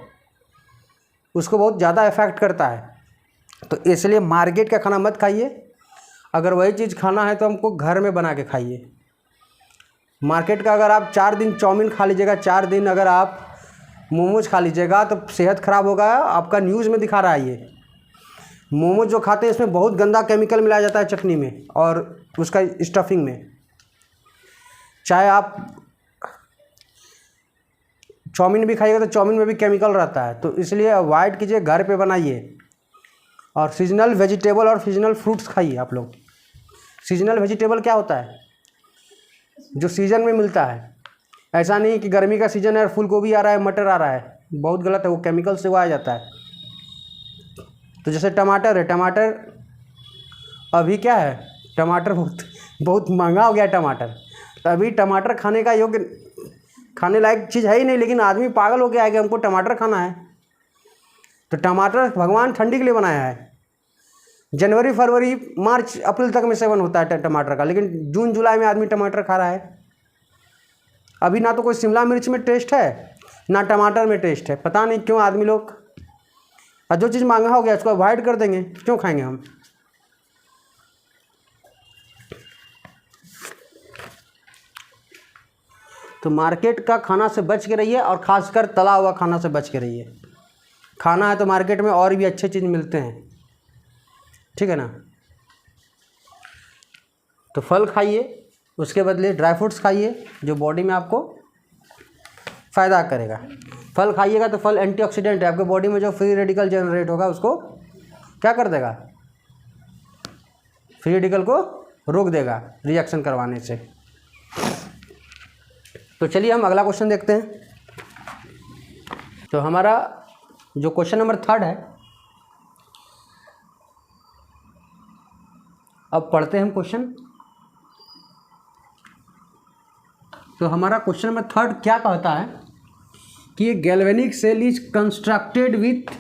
उसको बहुत ज़्यादा इफ़ेक्ट करता है। तो इसलिए मार्केट का खाना मत खाइए। अगर वही चीज़ खाना है तो हमको घर में बना के खाइए। मार्केट का अगर आप 4 दिन चाउमीन खा लीजिएगा, 4 दिन अगर आप मोमोज खा लीजिएगा, तो सेहत ख़राब होगा। आपका न्यूज़ में दिखा रहा है ये मोमोज जो खाते हैं इसमें बहुत गंदा केमिकल मिलाया जाता है चटनी में और उसका स्टफिंग में। चाहे आप चाउमीन भी खाइएगा तो चाउमीन में भी केमिकल रहता है। तो इसलिए अवॉइड कीजिए, घर पे बनाइए। और सीजनल वेजिटेबल और सीजनल फ्रूट्स खाइए आप लोग। सीजनल वेजिटेबल क्या होता है? जो सीजन में मिलता है। ऐसा नहीं कि गर्मी का सीजन है और फूल गोभी आ रहा है, मटर आ रहा है, बहुत गलत है, वो केमिकल से उगाया जाता है। तो जैसे टमाटर है, टमाटर अभी क्या है, टमाटर बहुत महंगा हो गया है टमाटर। तो अभी टमाटर खाने का योग्य, खाने लायक चीज़ है ही नहीं, लेकिन आदमी पागल हो गया है कि हमको टमाटर खाना है। तो टमाटर भगवान ठंडी के लिए बनाया है। जनवरी फरवरी मार्च अप्रैल तक में सेवन होता है टमाटर का, लेकिन जून जुलाई में आदमी टमाटर खा रहा है। अभी ना तो कोई शिमला मिर्च में टेस्ट है, ना टमाटर में टेस्ट है। पता नहीं क्यों आदमी लोग, और जो चीज़ महंगा हो गया उसको अवॉइड कर देंगे, क्यों खाएंगे हम। तो मार्केट का खाना से बच के रहिए, और ख़ासकर तला हुआ खाना से बच के रहिए। खाना है तो मार्केट में और भी अच्छे चीज़ मिलते हैं, ठीक है ना। तो फल खाइए, उसके बदले ड्राई फ्रूट्स खाइए जो बॉडी में आपको फ़ायदा करेगा। फल खाइएगा तो फल एंटीऑक्सीडेंट है, आपके बॉडी में जो फ्री रेडिकल जनरेट होगा उसको क्या कर देगा, फ्री रेडिकल को रोक देगा रिएक्शन करवाने से। तो चलिए हम अगला क्वेश्चन देखते हैं। तो हमारा जो क्वेश्चन नंबर 3 है, अब पढ़ते हैं हम क्वेश्चन। तो हमारा क्वेश्चन नंबर 3 क्या कहता है कि ये galvanic cell is constructed with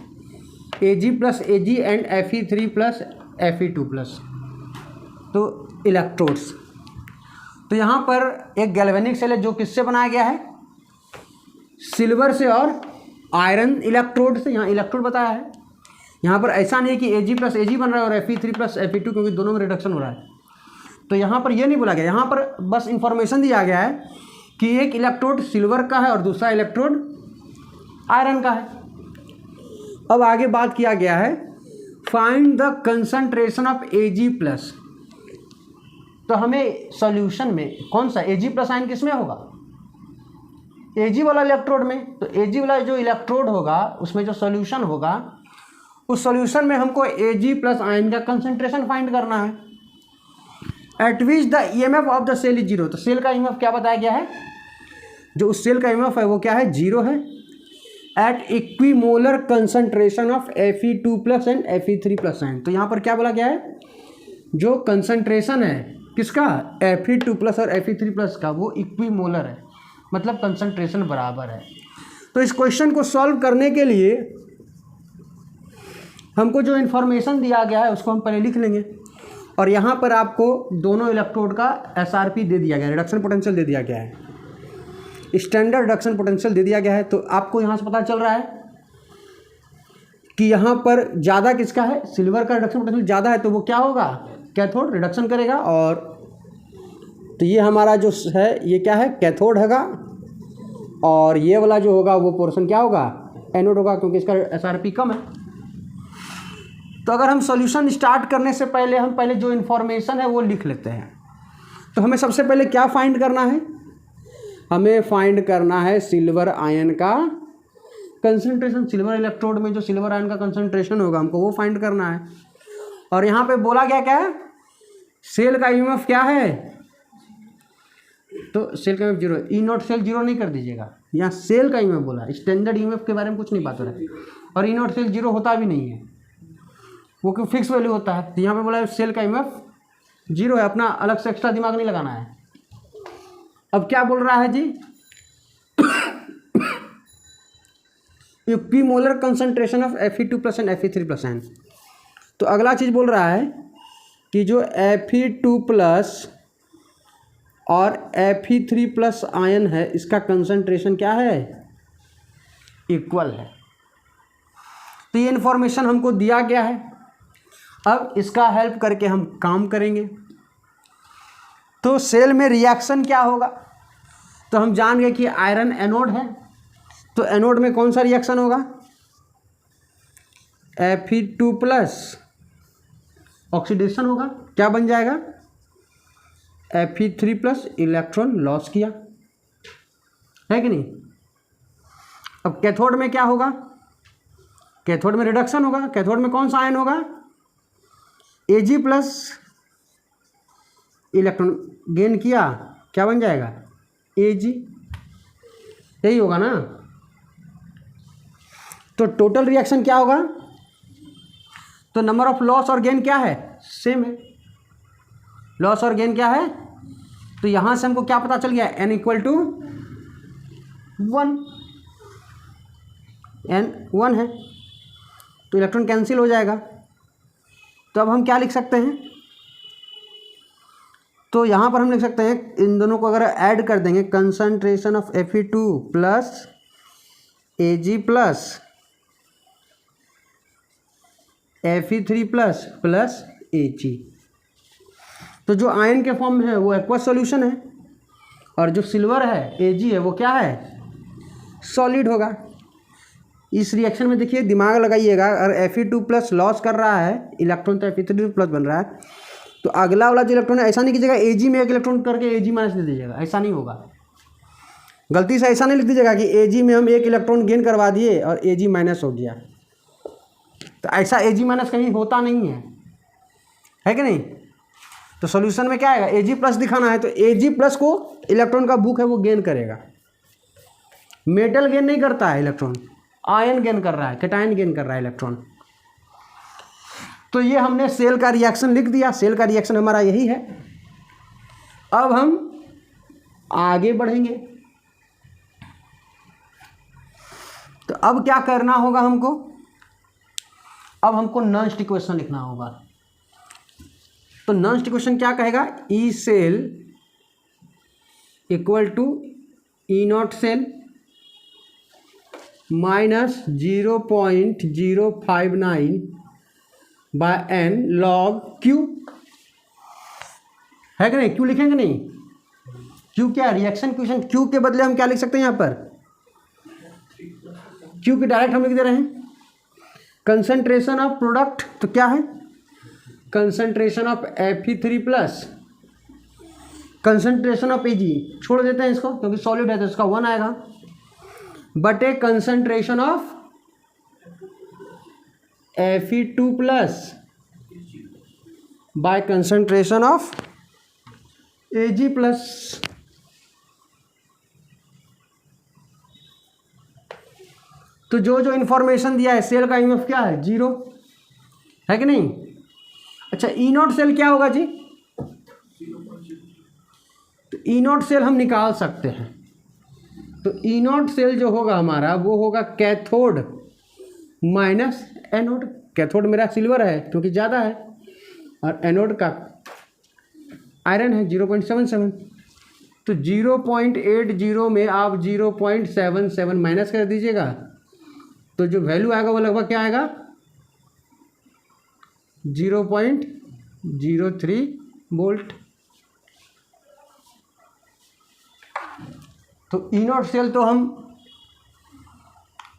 Ag + Ag and Fe3 + Fe2+, तो इलेक्ट्रोड्स। तो यहाँ पर एक गैल्वेनिक सेल है जो किससे बनाया गया है, सिल्वर से और आयरन इलेक्ट्रोड से। यहाँ इलेक्ट्रोड बताया है, यहाँ पर ऐसा नहीं कि Ag + Ag बन रहा है और Fe3 + Fe2, क्योंकि दोनों में रिडक्शन हो रहा है। तो यहाँ पर ये नहीं बोला गया, यहाँ पर बस इंफॉर्मेशन दिया गया है कि एक इलेक्ट्रोड सिल्वर का है और दूसरा इलेक्ट्रोड आयरन का है। अब आगे बात किया गया है, find the concentration of Ag+। तो हमें सॉल्यूशन में कौन सा Ag+ आयन किस में होगा, Ag वाला इलेक्ट्रोड में। तो Ag वाला जो इलेक्ट्रोड होगा उसमें जो सॉल्यूशन होगा, उस सॉल्यूशन में हमको Ag+ आयन का कंसंट्रेशन फाइंड करना है। At which the EMF of the cell is 0। तो सेल का EMF क्या बताया गया है, जो उस सेल का EMF है वो क्या है, 0 है। At equimolar concentration of Fe2+ and Fe3+ ion. तो यहाँ पर क्या बोला गया है, जो कंसंट्रेशन है किसका, Fe2+ और Fe3+ का, वो इक्विमोलर है, मतलब कंसंट्रेशन बराबर है। तो इस क्वेश्चन को सॉल्व करने के लिए हमको जो इन्फॉर्मेशन दिया गया है उसको हम पहले लिख लेंगे। और यहाँ पर आपको दोनों इलेक्ट्रोड का SRP दे दिया गया है, रिडक्शन पोटेंशियल दे दिया गया है, स्टैंडर्ड रिडक्शन पोटेंशियल दे दिया गया है। तो आपको यहाँ से पता चल रहा है कि यहाँ पर ज़्यादा किसका है, सिल्वर का रिडक्शन पोटेंशियल ज़्यादा है, तो वो क्या होगा, कैथोड रिडक्शन करेगा। और तो ये हमारा जो है ये क्या है, कैथोड होगा, और ये वाला जो होगा वो पोर्शन क्या होगा, एनोड होगा, क्योंकि इसका SRP कम है। तो अगर हम सॉल्यूशन स्टार्ट करने से पहले हम पहले जो इन्फॉर्मेशन है वो लिख लेते हैं। तो हमें सबसे पहले क्या फाइंड करना है, हमें फाइंड करना है सिल्वर आयन का कंसंट्रेशन। सिल्वर इलेक्ट्रोड में जो सिल्वर आयन का कंसंट्रेशन होगा हमको वो फाइंड करना है। और यहाँ पे बोला गया क्या है, सेल का EMF क्या है, तो सेल का EMF 0। E0 सेल 0 नहीं कर दीजिएगा, यहाँ सेल का EMF बोला, स्टैंडर्ड EMF के बारे में कुछ नहीं बात हो रहा है। और E0 सेल 0 होता भी नहीं है, वो क्यों फिक्स वैल्यू होता है। तो यहाँ पे बोला है सेल का EMF 0 है, अपना अलग से एक्स्ट्रा दिमाग नहीं लगाना है। अब क्या बोल रहा है जी, equimolar concentration of Fe2+ and Fe3+ ion. तो अगला चीज़ बोल रहा है कि जो Fe2+ और Fe3+ आयन है इसका कंसंट्रेशन क्या है, इक्वल है। तो ये इन्फॉर्मेशन हमको दिया गया है। अब इसका हेल्प करके हम काम करेंगे। तो सेल में रिएक्शन क्या होगा, तो हम जान गए कि आयरन एनोड है, तो एनोड में कौन सा रिएक्शन होगा, Fe2+ ऑक्सीडेशन होगा, क्या बन जाएगा, Fe3+ इलेक्ट्रॉन लॉस किया, है कि नहीं। अब कैथोड में क्या होगा, कैथोड में रिडक्शन होगा। कैथोड में कौन सा आयन होगा, Ag+ इलेक्ट्रॉन गेन किया क्या बन जाएगा Ag, यही होगा ना। तो टोटल रिएक्शन क्या होगा, तो नंबर ऑफ लॉस और गेन क्या है, सेम है। लॉस और गेन क्या है, तो यहां से हमको क्या पता चल गया, n इक्वल टू 1, n 1 है, तो इलेक्ट्रॉन कैंसिल हो जाएगा। तो अब हम क्या लिख सकते हैं, तो यहाँ पर हम लिख सकते हैं इन दोनों को अगर ऐड कर देंगे, concentration of Fe2 plus Ag plus Fe3 plus Ag, तो जो आयन के फॉर्म में है वो एक्वस सॉल्यूशन है, और जो सिल्वर है Ag है वो क्या है, सॉलिड होगा। इस रिएक्शन में देखिए दिमाग लगाइएगा, अगर Fe2 प्लस लॉस कर रहा है इलेक्ट्रॉन तो Fe3 प्लस बन रहा है, तो अगला वाला जो इलेक्ट्रॉन है ऐसा नहीं कीजिएगा Ag में एक इलेक्ट्रॉन करके Ag माइनस दे दीजिएगा, ऐसा नहीं होगा। गलती से ऐसा नहीं लिख दीजिएगा कि Ag में हम एक इलेक्ट्रॉन गेन करवा दिए और Ag माइनस हो गया, तो ऐसा Ag माइनस कहीं होता नहीं है कि नहीं। तो सॉल्यूशन में क्या आएगा, Ag प्लस दिखाना है तो Ag प्लस को इलेक्ट्रॉन का बुक है वो गेन करेगा। मेटल गेन नहीं करता है इलेक्ट्रॉन, आयन गेन कर रहा है, कैटायन गेन कर रहा है इलेक्ट्रॉन। तो ये हमने सेल का रिएक्शन लिख दिया, सेल का रिएक्शन हमारा यही है। अब हम आगे बढ़ेंगे, तो अब क्या करना होगा हमको, अब हमको नॉन्स्ट इक्वेशन लिखना होगा। तो नॉन्स्ट इक्वेशन क्या कहेगा, E cell equal to E not cell minus 0.059 by n log Q, है कि नहीं। Q लिखेंगे नहीं, Q क्या रिएक्शन क्वेश्चन, Q के बदले हम क्या लिख सकते हैं यहाँ पर, Q की डायरेक्ट हम लिख दे रहे हैं। कंसंट्रेशन ऑफ प्रोडक्ट तो क्या है, concentration of Fe3 plus concentration of Ag, छोड़ देते हैं इसको क्योंकि सॉलिड है तो इसका 1 आएगा, बटे concentration of Fe2 plus by concentration of Ag plus. तो जो जो इन्फॉर्मेशन दिया है, सेल का ईएमएफ क्या है 0, है कि नहीं। अच्छा ई नॉट सेल क्या होगा जी, तो ई नॉट सेल हम निकाल सकते हैं। तो ई नॉट सेल जो होगा हमारा वो होगा कैथोड माइनस एनोड। कैथोड मेरा सिल्वर है क्योंकि ज़्यादा है, और एनोड का आयरन है 0.77। तो 0.80 में आप 0.77 माइनस कर दीजिएगा, तो जो वैल्यू आएगा वो लगभग क्या आएगा 0.03 वोल्ट। तो ई नॉट सेल तो हम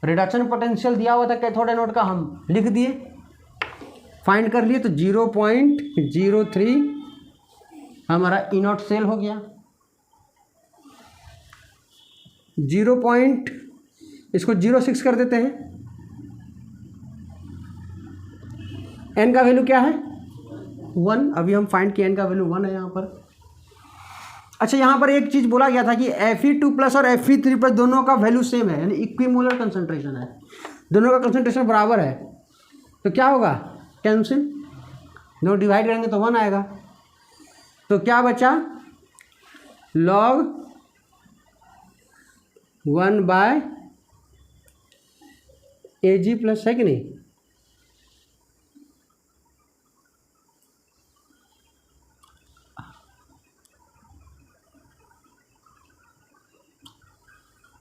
रिडक्शन पोटेंशियल दिया हुआ था कैथोड एनोड का, हम लिख दिए, फाइंड कर लिए, तो 0.03 हमारा ई नॉट सेल हो गया। इसको 0.06 कर देते हैं। n का वैल्यू क्या है 1, अभी हम फाइंड किए n का वैल्यू 1 है यहाँ पर। अच्छा यहाँ पर एक चीज़ बोला गया था कि Fe2 प्लस और Fe3 प्लस दोनों का वैल्यू सेम है, यानी इक्विमोलर कंसंट्रेशन है, दोनों का कंसंट्रेशन बराबर है। तो क्या होगा कैंसिल, दोनों डिवाइड करेंगे तो 1 आएगा। तो क्या बचा log 1 बाय Ag प्लस, है कि नहीं।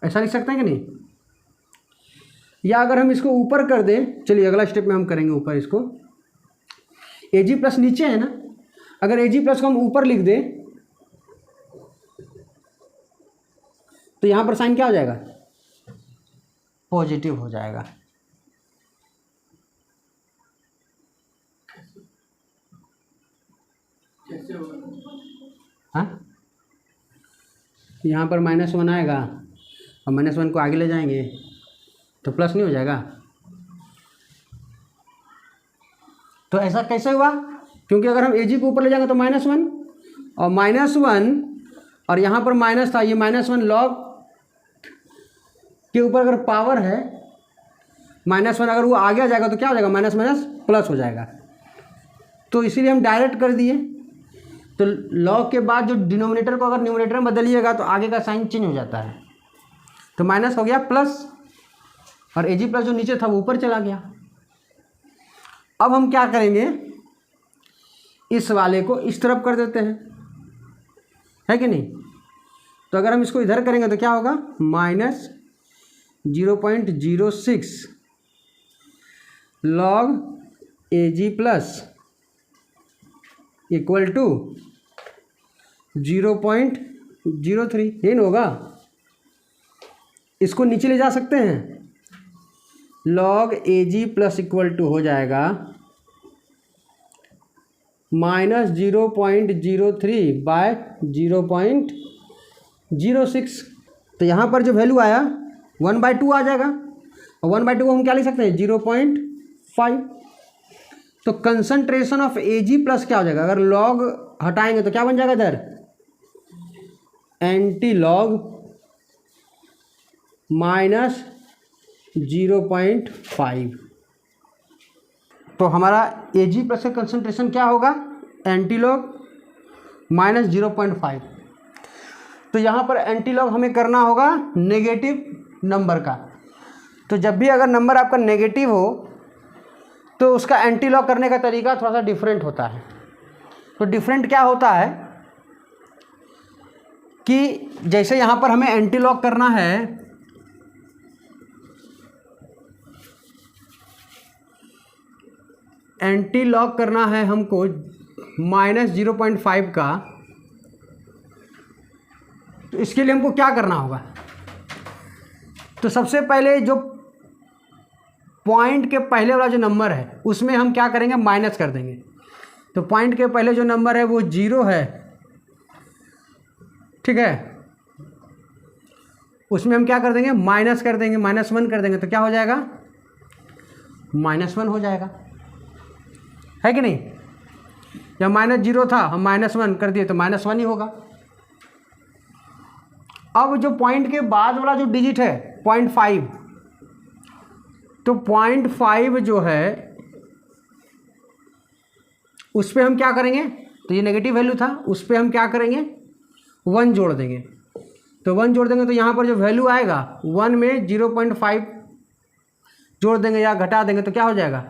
ऐसा लिख सकते हैं कि नहीं, या अगर हम इसको ऊपर कर दें, चलिए अगला स्टेप में हम करेंगे ऊपर इसको। Ag प्लस नीचे है ना, अगर Ag प्लस को हम ऊपर लिख दें तो यहाँ पर साइन क्या हो जाएगा, पॉजिटिव हो जाएगा। हाँ यहाँ पर -1 आएगा और -1 को आगे ले जाएंगे तो प्लस नहीं हो जाएगा। तो ऐसा कैसे हुआ, क्योंकि अगर हम Ag को ऊपर ले जाएंगे तो -1 और -1 और यहाँ पर माइनस था, ये -1 लॉग के ऊपर अगर पावर है -1, अगर वो आगे आ जाएगा तो क्या हो जाएगा, माइनस माइनस प्लस हो जाएगा। तो इसीलिए हम डायरेक्ट कर दिए। तो लॉग के बाद जो डिनोमिनेटर को अगर न्यूमरेटर में बदलिएगा तो आगे का साइन चेंज हो जाता है। तो माइनस हो गया प्लस, और एजी प्लस जो नीचे था वो ऊपर चला गया। अब हम क्या करेंगे, इस वाले को इस तरफ कर देते हैं, है कि नहीं। तो अगर हम इसको इधर करेंगे तो क्या होगा, -0.06 log AG plus equal to 0.03, ये नहीं होगा। इसको नीचे ले जा सकते हैं, log AG plus equal to हो जाएगा -0.03 बाय 0.06। तो यहाँ पर जो वैल्यू आया 1/2 आ जाएगा, और 1/2 को हम क्या लिख सकते हैं, 0.5। तो कंसंट्रेशन ऑफ एजी प्लस क्या हो जाएगा, अगर लॉग हटाएंगे तो क्या बन जाएगा इधर, एंटी लॉग -0.5। तो हमारा एजी प्लस का कंसंट्रेशन क्या होगा, एंटी लॉग -0.5। तो यहाँ पर एंटी लॉग हमें करना होगा नेगेटिव नंबर का। तो जब भी अगर नंबर आपका नेगेटिव हो तो उसका एंटी लॉग करने का तरीका थोड़ा सा डिफरेंट होता है। तो डिफरेंट क्या होता है कि जैसे यहाँ पर हमें एंटी लॉग करना है, एंटी लॉग करना है हमको -0.5 का, तो इसके लिए हमको क्या करना होगा, तो सबसे पहले जो पॉइंट के पहले वाला जो नंबर है उसमें हम क्या करेंगे, माइनस कर देंगे। तो पॉइंट के पहले जो नंबर है वो 0 है, ठीक है, उसमें हम क्या कर देंगे, माइनस कर देंगे, -1 कर देंगे। तो क्या हो जाएगा, -1 हो जाएगा, है कि नहीं। जब -0 था हम -1 कर दिए तो -1 ही होगा। अब जो पॉइंट के बाद वाला जो डिजिट है 0.5, तो 0.5 जो है उस पर हम क्या करेंगे, तो ये नेगेटिव वैल्यू था, उस पर हम क्या करेंगे, 1 जोड़ देंगे। तो 1 जोड़ देंगे तो यहाँ पर जो वैल्यू आएगा 1 में 0.5 जोड़ देंगे या घटा देंगे तो क्या हो जाएगा,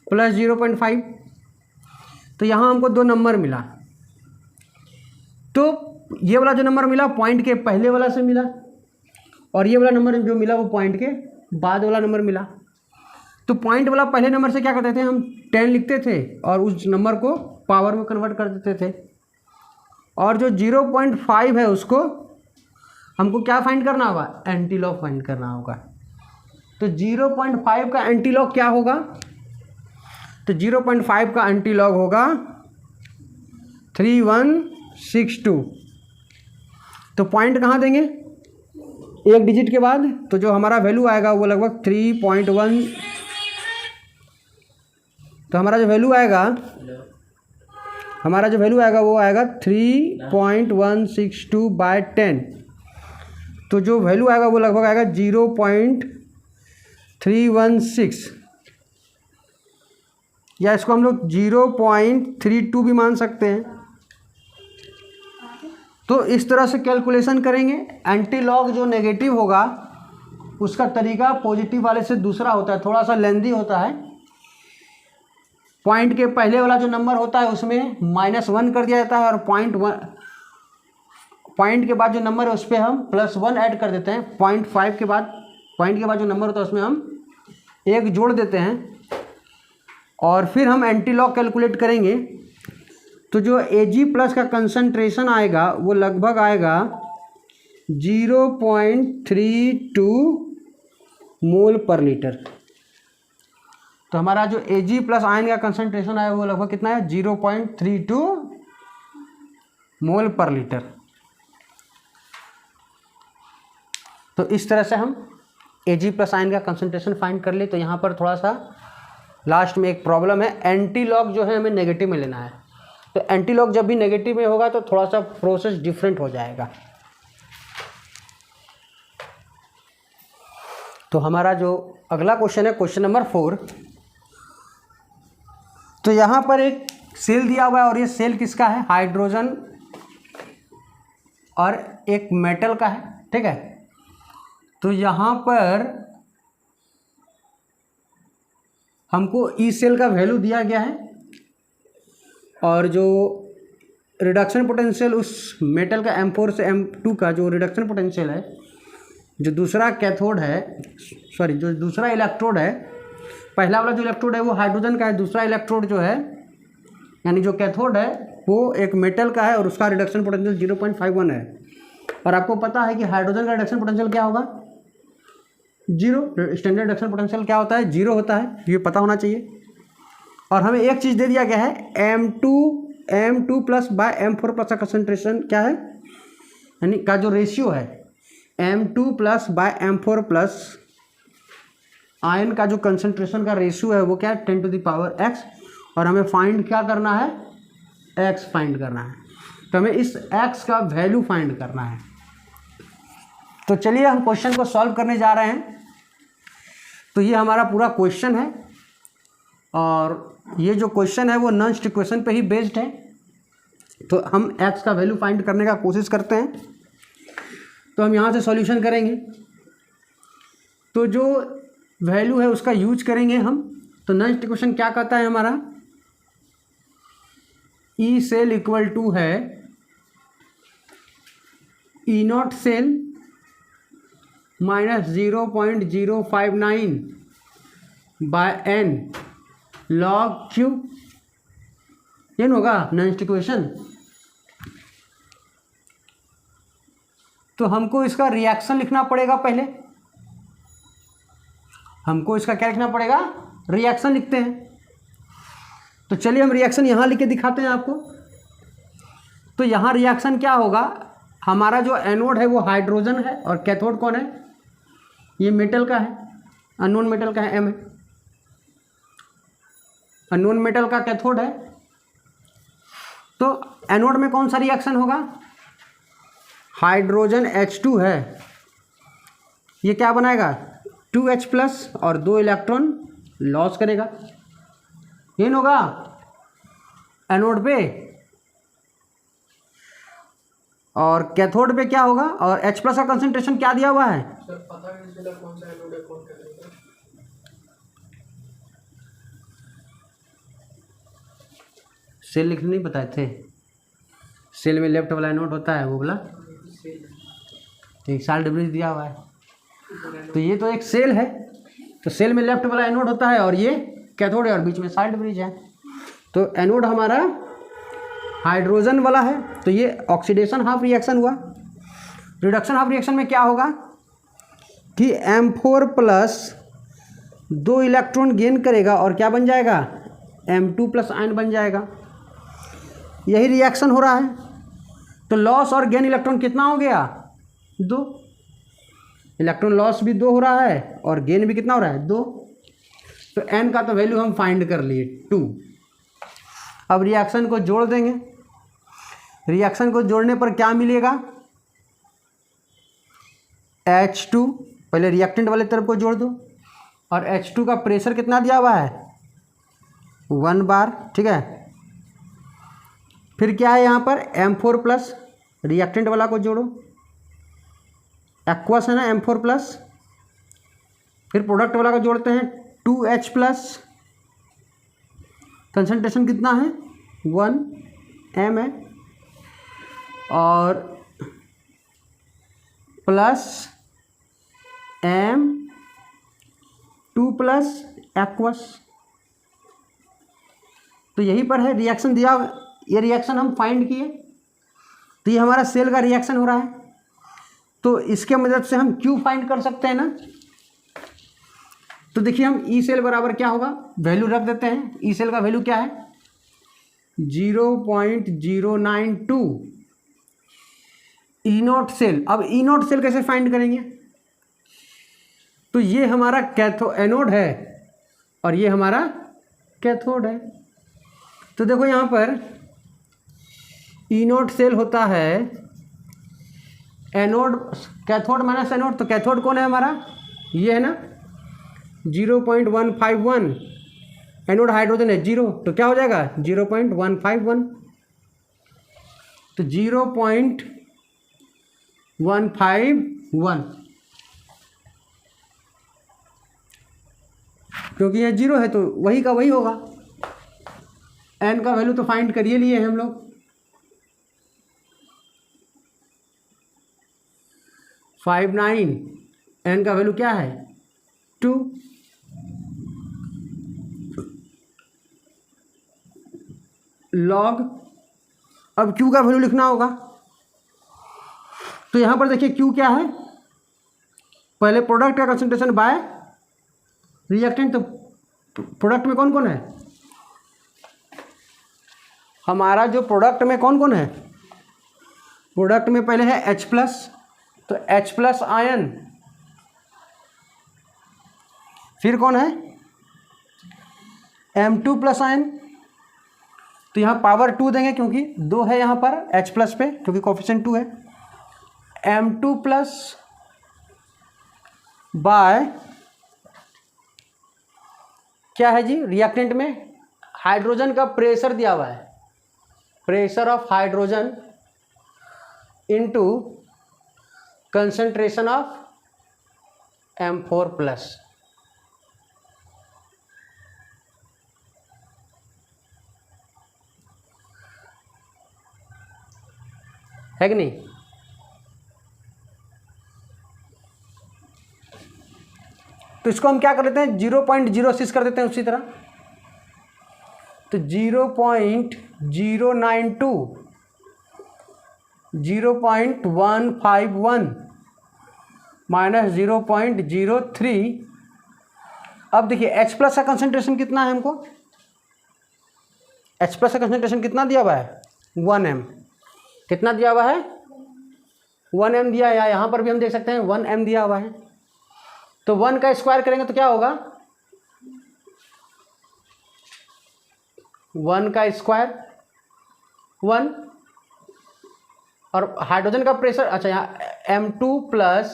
+0.5। तो यहाँ हमको 2 नंबर मिला। तो ये वाला जो नंबर मिला पॉइंट के पहले वाला से मिला, और ये वाला नंबर जो मिला वो पॉइंट के बाद वाला नंबर मिला। तो पॉइंट वाला पहले नंबर से क्या करते थे, हम 10 लिखते थे और उस नंबर को पावर में कन्वर्ट कर देते थे। और जो 0.5 है उसको हमको क्या फाइंड करना होगा, एंटी लॉग फाइंड करना होगा। तो 0.5 का एंटी लॉग क्या होगा, तो 0.5 का एंटी लॉग होगा 3162। तो पॉइंट कहाँ देंगे, एक डिजिट के बाद। तो जो हमारा वैल्यू आएगा वो लगभग 3.1। तो हमारा जो वैल्यू आएगा वो आएगा 3.162/10। तो जो वैल्यू आएगा वो लगभग आएगा 0.316, या इसको हम लोग 0.32 भी मान सकते हैं। तो इस तरह से कैलकुलेशन करेंगे। एंटी लॉग जो नेगेटिव होगा उसका तरीका पॉजिटिव वाले से दूसरा होता है, थोड़ा सा लेंदी होता है। पॉइंट के पहले वाला जो नंबर होता है उसमें -1 कर दिया जाता है, और पॉइंट के बाद जो नंबर है उस पर हम +1 ऐड कर देते हैं। पॉइंट के बाद जो नंबर होता है उसमें हम 1 जोड़ देते हैं, और फिर हम एंटी लॉग कैलकुलेट करेंगे। तो जो Ag+ का कंसंट्रेशन आएगा वो लगभग आएगा 0.32 मोल पर लीटर। तो हमारा जो Ag+ आयन का कंसंट्रेशन आया वो लगभग कितना है, 0.32 मोल पर लीटर। तो इस तरह से हम Ag+ आयन का कंसंट्रेशन फाइंड कर ले। तो यहाँ पर थोड़ा सा लास्ट में एक प्रॉब्लम है, एंटी लॉग जो है हमें नेगेटिव में लेना है। तो एंटी लॉक जब भी नेगेटिव में होगा तो थोड़ा सा प्रोसेस डिफरेंट हो जाएगा। तो हमारा जो अगला क्वेश्चन है क्वेश्चन नंबर 4। तो यहाँ पर एक सेल दिया हुआ है और ये सेल किसका है? हाइड्रोजन और एक मेटल का है, ठीक है। तो यहाँ पर हमको ई सेल का वैल्यू दिया गया है और जो रिडक्शन पोटेंशियल उस मेटल का M4 से M2 का जो रिडक्शन पोटेंशियल है, जो दूसरा कैथोड है, सॉरी जो दूसरा इलेक्ट्रोड है, पहला वाला जो इलेक्ट्रोड है वो हाइड्रोजन का है, दूसरा इलेक्ट्रोड जो है यानी जो कैथोड है वो एक मेटल का है और उसका रिडक्शन पोटेंशियल 0.51 है। और आपको पता है कि हाइड्रोजन का रिडक्शन पोटेंशियल क्या होगा? 0। स्टैंडर्ड रिडक्शन पोटेंशियल क्या होता है? 0 होता है, ये पता होना चाहिए। और हमें एक चीज़ दे दिया गया है M2 plus by M4 plus का कंसनट्रेशन क्या है, यानी का जो रेशियो है M2 plus by M4 plus ion का जो कंसनट्रेशन का रेशियो है वो क्या है? 10 टू द पावर x। और हमें फाइंड क्या करना है? x फाइंड करना है। तो हमें इस x का वैल्यू फाइंड करना है। तो चलिए हम क्वेश्चन को सॉल्व करने जा रहे हैं। तो ये हमारा पूरा क्वेश्चन है और ये जो क्वेश्चन है वो नॉन्स्ट इक्वेशन पे ही बेस्ड है। तो हम x का वैल्यू फाइंड करने का कोशिश करते हैं। तो हम यहाँ से सॉल्यूशन करेंगे, तो जो वैल्यू है उसका यूज करेंगे हम। तो नॉन्स्ट इक्वेशन क्या कहता है हमारा? ई सेल इक्वल टू है E not cell minus 0.059 by n log Q। ये न होगा नॉन्स्ट इक्वेशन। तो हमको इसका रिएक्शन लिखना पड़ेगा। पहले हमको इसका क्या लिखना पड़ेगा? रिएक्शन लिखते हैं। तो चलिए हम रिएक्शन यहाँ लिख के दिखाते हैं आपको। तो यहाँ रिएक्शन क्या होगा? हमारा जो एनोड है वो हाइड्रोजन है और कैथोड कौन है? ये मेटल का है, अननोन मेटल का है, M है। अननोन मेटल का कैथोड है। तो एनोड में कौन सा रिएक्शन होगा? हाइड्रोजन H2 है, ये क्या बनाएगा? 2H प्लस और 2 इलेक्ट्रॉन लॉस करेगा। ये न होगा एनोड पे। और कैथोड पे क्या होगा? और H प्लस का कंसंट्रेशन क्या दिया हुआ है? सर पता नहीं चला कौन सा एनोड है कौन कैथोड है। सेल लिखने नहीं बताए थे? सेल में लेफ्ट वाला एनोड होता है वो वाला, एक साल डिब्रीज दिया हुआ है। तो ये तो एक सेल है, तो सेल में लेफ्ट वाला एनोड होता है और ये कैथोड है और बीच में साल्ट ब्रिज है। तो एनोड हमारा हाइड्रोजन वाला है, तो ये ऑक्सीडेशन हाफ रिएक्शन हुआ। रिडक्शन हाफ रिएक्शन में क्या होगा कि M4 प्लस 2 इलेक्ट्रॉन गेन करेगा और क्या बन जाएगा? M2 प्लस आयन बन जाएगा। यही रिएक्शन हो रहा है। तो लॉस और गेन इलेक्ट्रॉन कितना हो गया? 2। इलेक्ट्रॉन लॉस भी 2 हो रहा है और गेन भी कितना हो रहा है? 2। तो n का तो वैल्यू हम फाइंड कर लिए 2। अब रिएक्शन को जोड़ देंगे। रिएक्शन को जोड़ने पर क्या मिलेगा? H2, पहले रिएक्टेंट वाले तरफ को जोड़ दो और H2 का प्रेशर कितना दिया हुआ है? 1 बार, ठीक है। फिर क्या है यहाँ पर? M4 प्लस, रिएक्टेंट वाला को जोड़ो, एक्वस है ना M4 प्लस। फिर प्रोडक्ट वाला को जोड़ते हैं 2H प्लस, कंसंट्रेशन कितना है? 1 M है, और प्लस M2 प्लस एक्वस। तो यहीं पर है रिएक्शन दिया, ये रिएक्शन हम फाइंड किए। तो ये हमारा सेल का रिएक्शन हो रहा है। तो इसके मदद से हम Q फाइंड कर सकते हैं ना। तो देखिए हम ई सेल बराबर क्या होगा, वैल्यू रख देते हैं। ई सेल का वैल्यू क्या है? 0.092। ई नॉट सेल, अब ई नॉट सेल कैसे फाइंड करेंगे? तो ये हमारा एनोड है और ये हमारा कैथोड है। तो देखो यहाँ पर ई नॉट सेल होता है एनोड, कैथोड माइनस एनोड। तो कैथोड कौन है हमारा, ये है ना 0.151, एनोड हाइड्रोजन है 0, तो क्या हो जाएगा 0.151। तो 0.151, क्योंकि ये 0 है तो वही का वही होगा। एन का वैल्यू तो फाइंड करिए लिए हैं हम लोग। 59, एन का वैल्यू क्या है 2। लॉग, अब Q का वैल्यू लिखना होगा। तो यहां पर देखिए Q क्या है, पहले प्रोडक्ट का कंसंट्रेशन बाय रिएक्टेंट। तो प्रोडक्ट में कौन कौन है, हमारा जो प्रोडक्ट में कौन कौन है, प्रोडक्ट में पहले है H+, तो H+ आयन, फिर कौन है M2+ आयन। तो यहाँ पावर 2 देंगे क्योंकि 2 है यहाँ पर H+ पे, क्योंकि कोफिशिएंट 2 है। M2+ बाय क्या है जी, रिएक्टेंट में हाइड्रोजन का प्रेशर दिया हुआ है, pressure of hydrogen into concentration of M4+। है कि नहीं। तो इसको हम क्या कर लेते हैं 0.06 कर देते हैं उसी तरह। तो 0.092, 0.151 माइनस 0.03। अब देखिए H+ का कंसंट्रेशन कितना है हमको, H+ का कंसंट्रेशन कितना दिया हुआ है 1m, कितना दिया हुआ है 1m दिया है, या यहाँ पर भी हम देख सकते हैं 1m दिया हुआ है। तो 1 का स्क्वायर करेंगे तो क्या होगा 1 का स्क्वायर 1, और हाइड्रोजन का प्रेशर, अच्छा यहाँ M2+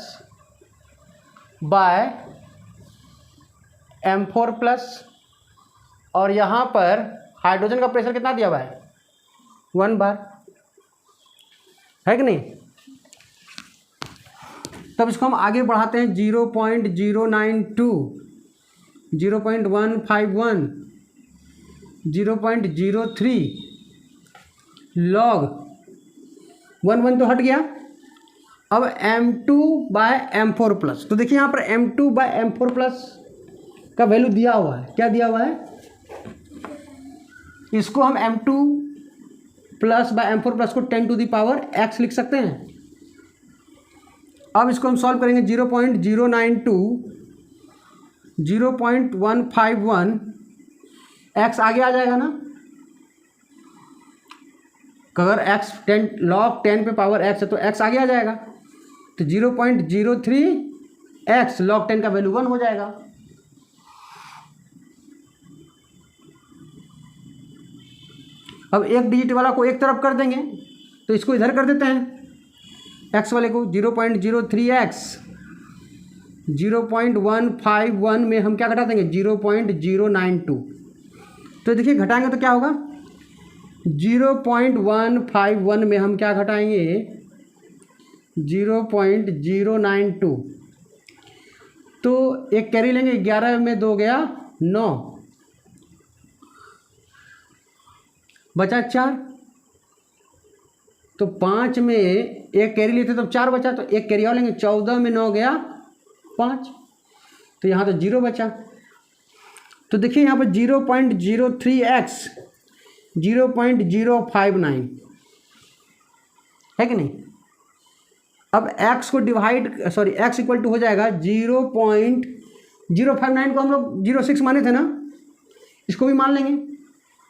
बाय M4+, और यहाँ पर हाइड्रोजन का प्रेशर कितना दिया हुआ है 1 बार, है कि नहीं। तब इसको हम आगे बढ़ाते हैं 0.092, 0.151, 0.03 लॉग 1 तो हट गया। अब M2/M4+, तो देखिए यहाँ पर M2/M4+ का वैल्यू दिया हुआ है, क्या दिया हुआ है, इसको हम M2+/M4+ को 10⁻x लिख सकते हैं। अब इसको हम सॉल्व करेंगे 0.092, 0.151, x आगे आ जाएगा ना, अगर x 10 log 10 पे पावर x है तो x आगे आ जाएगा। तो 0.03x log 10 का वैल्यू 1 हो जाएगा। अब एक डिजिट वाला को एक तरफ कर देंगे तो इसको इधर कर देते हैं, x वाले को 0.03x, 0.151 में हम क्या घटा देंगे 0.092। तो देखिए घटाएंगे तो क्या होगा 0.151 में हम क्या घटाएंगे 0.092। तो एक कैरी लेंगे, 11 में 2 गया 9, बचा 4। तो 5 में एक कैरी लेते तो 4 बचा, तो एक कैरी और लेंगे, 14 में 9 गया 5, तो यहाँ तो 0 बचा। तो देखिए यहाँ पर 0.03x 0.059 है कि नहीं। अब x को डिवाइड x इक्वल टू हो जाएगा 0.059 को हम लोग 0.6 माने थे ना, इसको भी मान लेंगे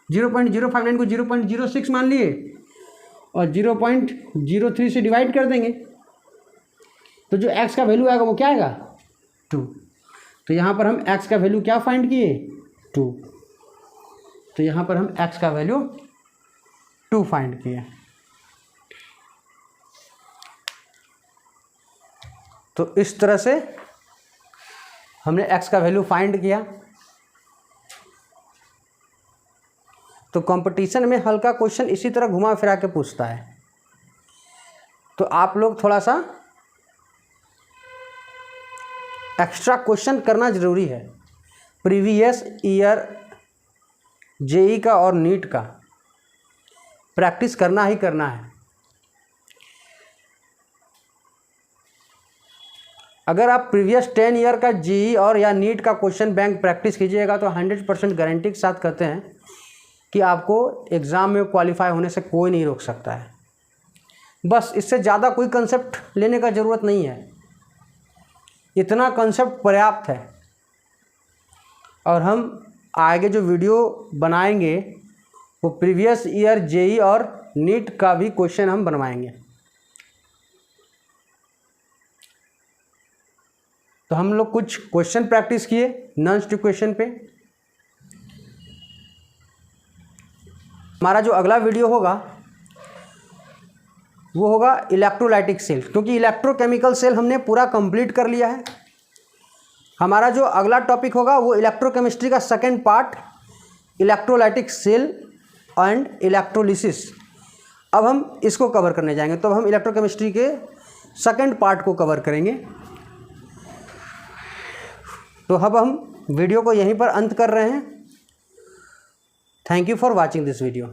0.059 को 0.06 मान लिए और 0.03 से डिवाइड कर देंगे, तो जो x का वैल्यू आएगा वो क्या आएगा 2। तो यहाँ पर हम x का वैल्यू क्या फाइंड किए 2। तो यहाँ पर हम x का वैल्यू 2 फाइंड किए। तो इस तरह से हमने x का वैल्यू फाइंड किया। तो कंपटीशन में हल्का क्वेश्चन इसी तरह घुमा फिरा के पूछता है, तो आप लोग थोड़ा सा एक्स्ट्रा क्वेश्चन करना ज़रूरी है। प्रीवियस ईयर जेई का और नीट का प्रैक्टिस करना ही करना है। अगर आप प्रीवियस 10 ईयर का जेई और या नीट का क्वेश्चन बैंक प्रैक्टिस कीजिएगा तो 100% गारंटी के साथ कहते हैं कि आपको एग्ज़ाम में क्वालिफाई होने से कोई नहीं रोक सकता है। बस इससे ज़्यादा कोई कंसेप्ट लेने का ज़रूरत नहीं है, इतना कंसेप्ट पर्याप्त है। और हम आगे जो वीडियो बनाएंगे वो प्रीवियस ईयर जेई और नीट का भी क्वेश्चन हम बनवाएंगे। तो हम लोग कुछ क्वेश्चन प्रैक्टिस किए नॉन स्टिक क्वेश्चन पे। हमारा जो अगला वीडियो होगा वो होगा इलेक्ट्रोलाइटिक सेल, क्योंकि इलेक्ट्रोकेमिकल सेल हमने पूरा कंप्लीट कर लिया है। हमारा जो अगला टॉपिक होगा वो इलेक्ट्रोकेमिस्ट्री का second part, electrolytic cell and electrolysis. अब हम इसको कवर करने जाएंगे, तो हम इलेक्ट्रोकेमिस्ट्री के सेकंड पार्ट को कवर करेंगे। तो अब हम वीडियो को यहीं पर अंत कर रहे हैं। Thank you for watching this video.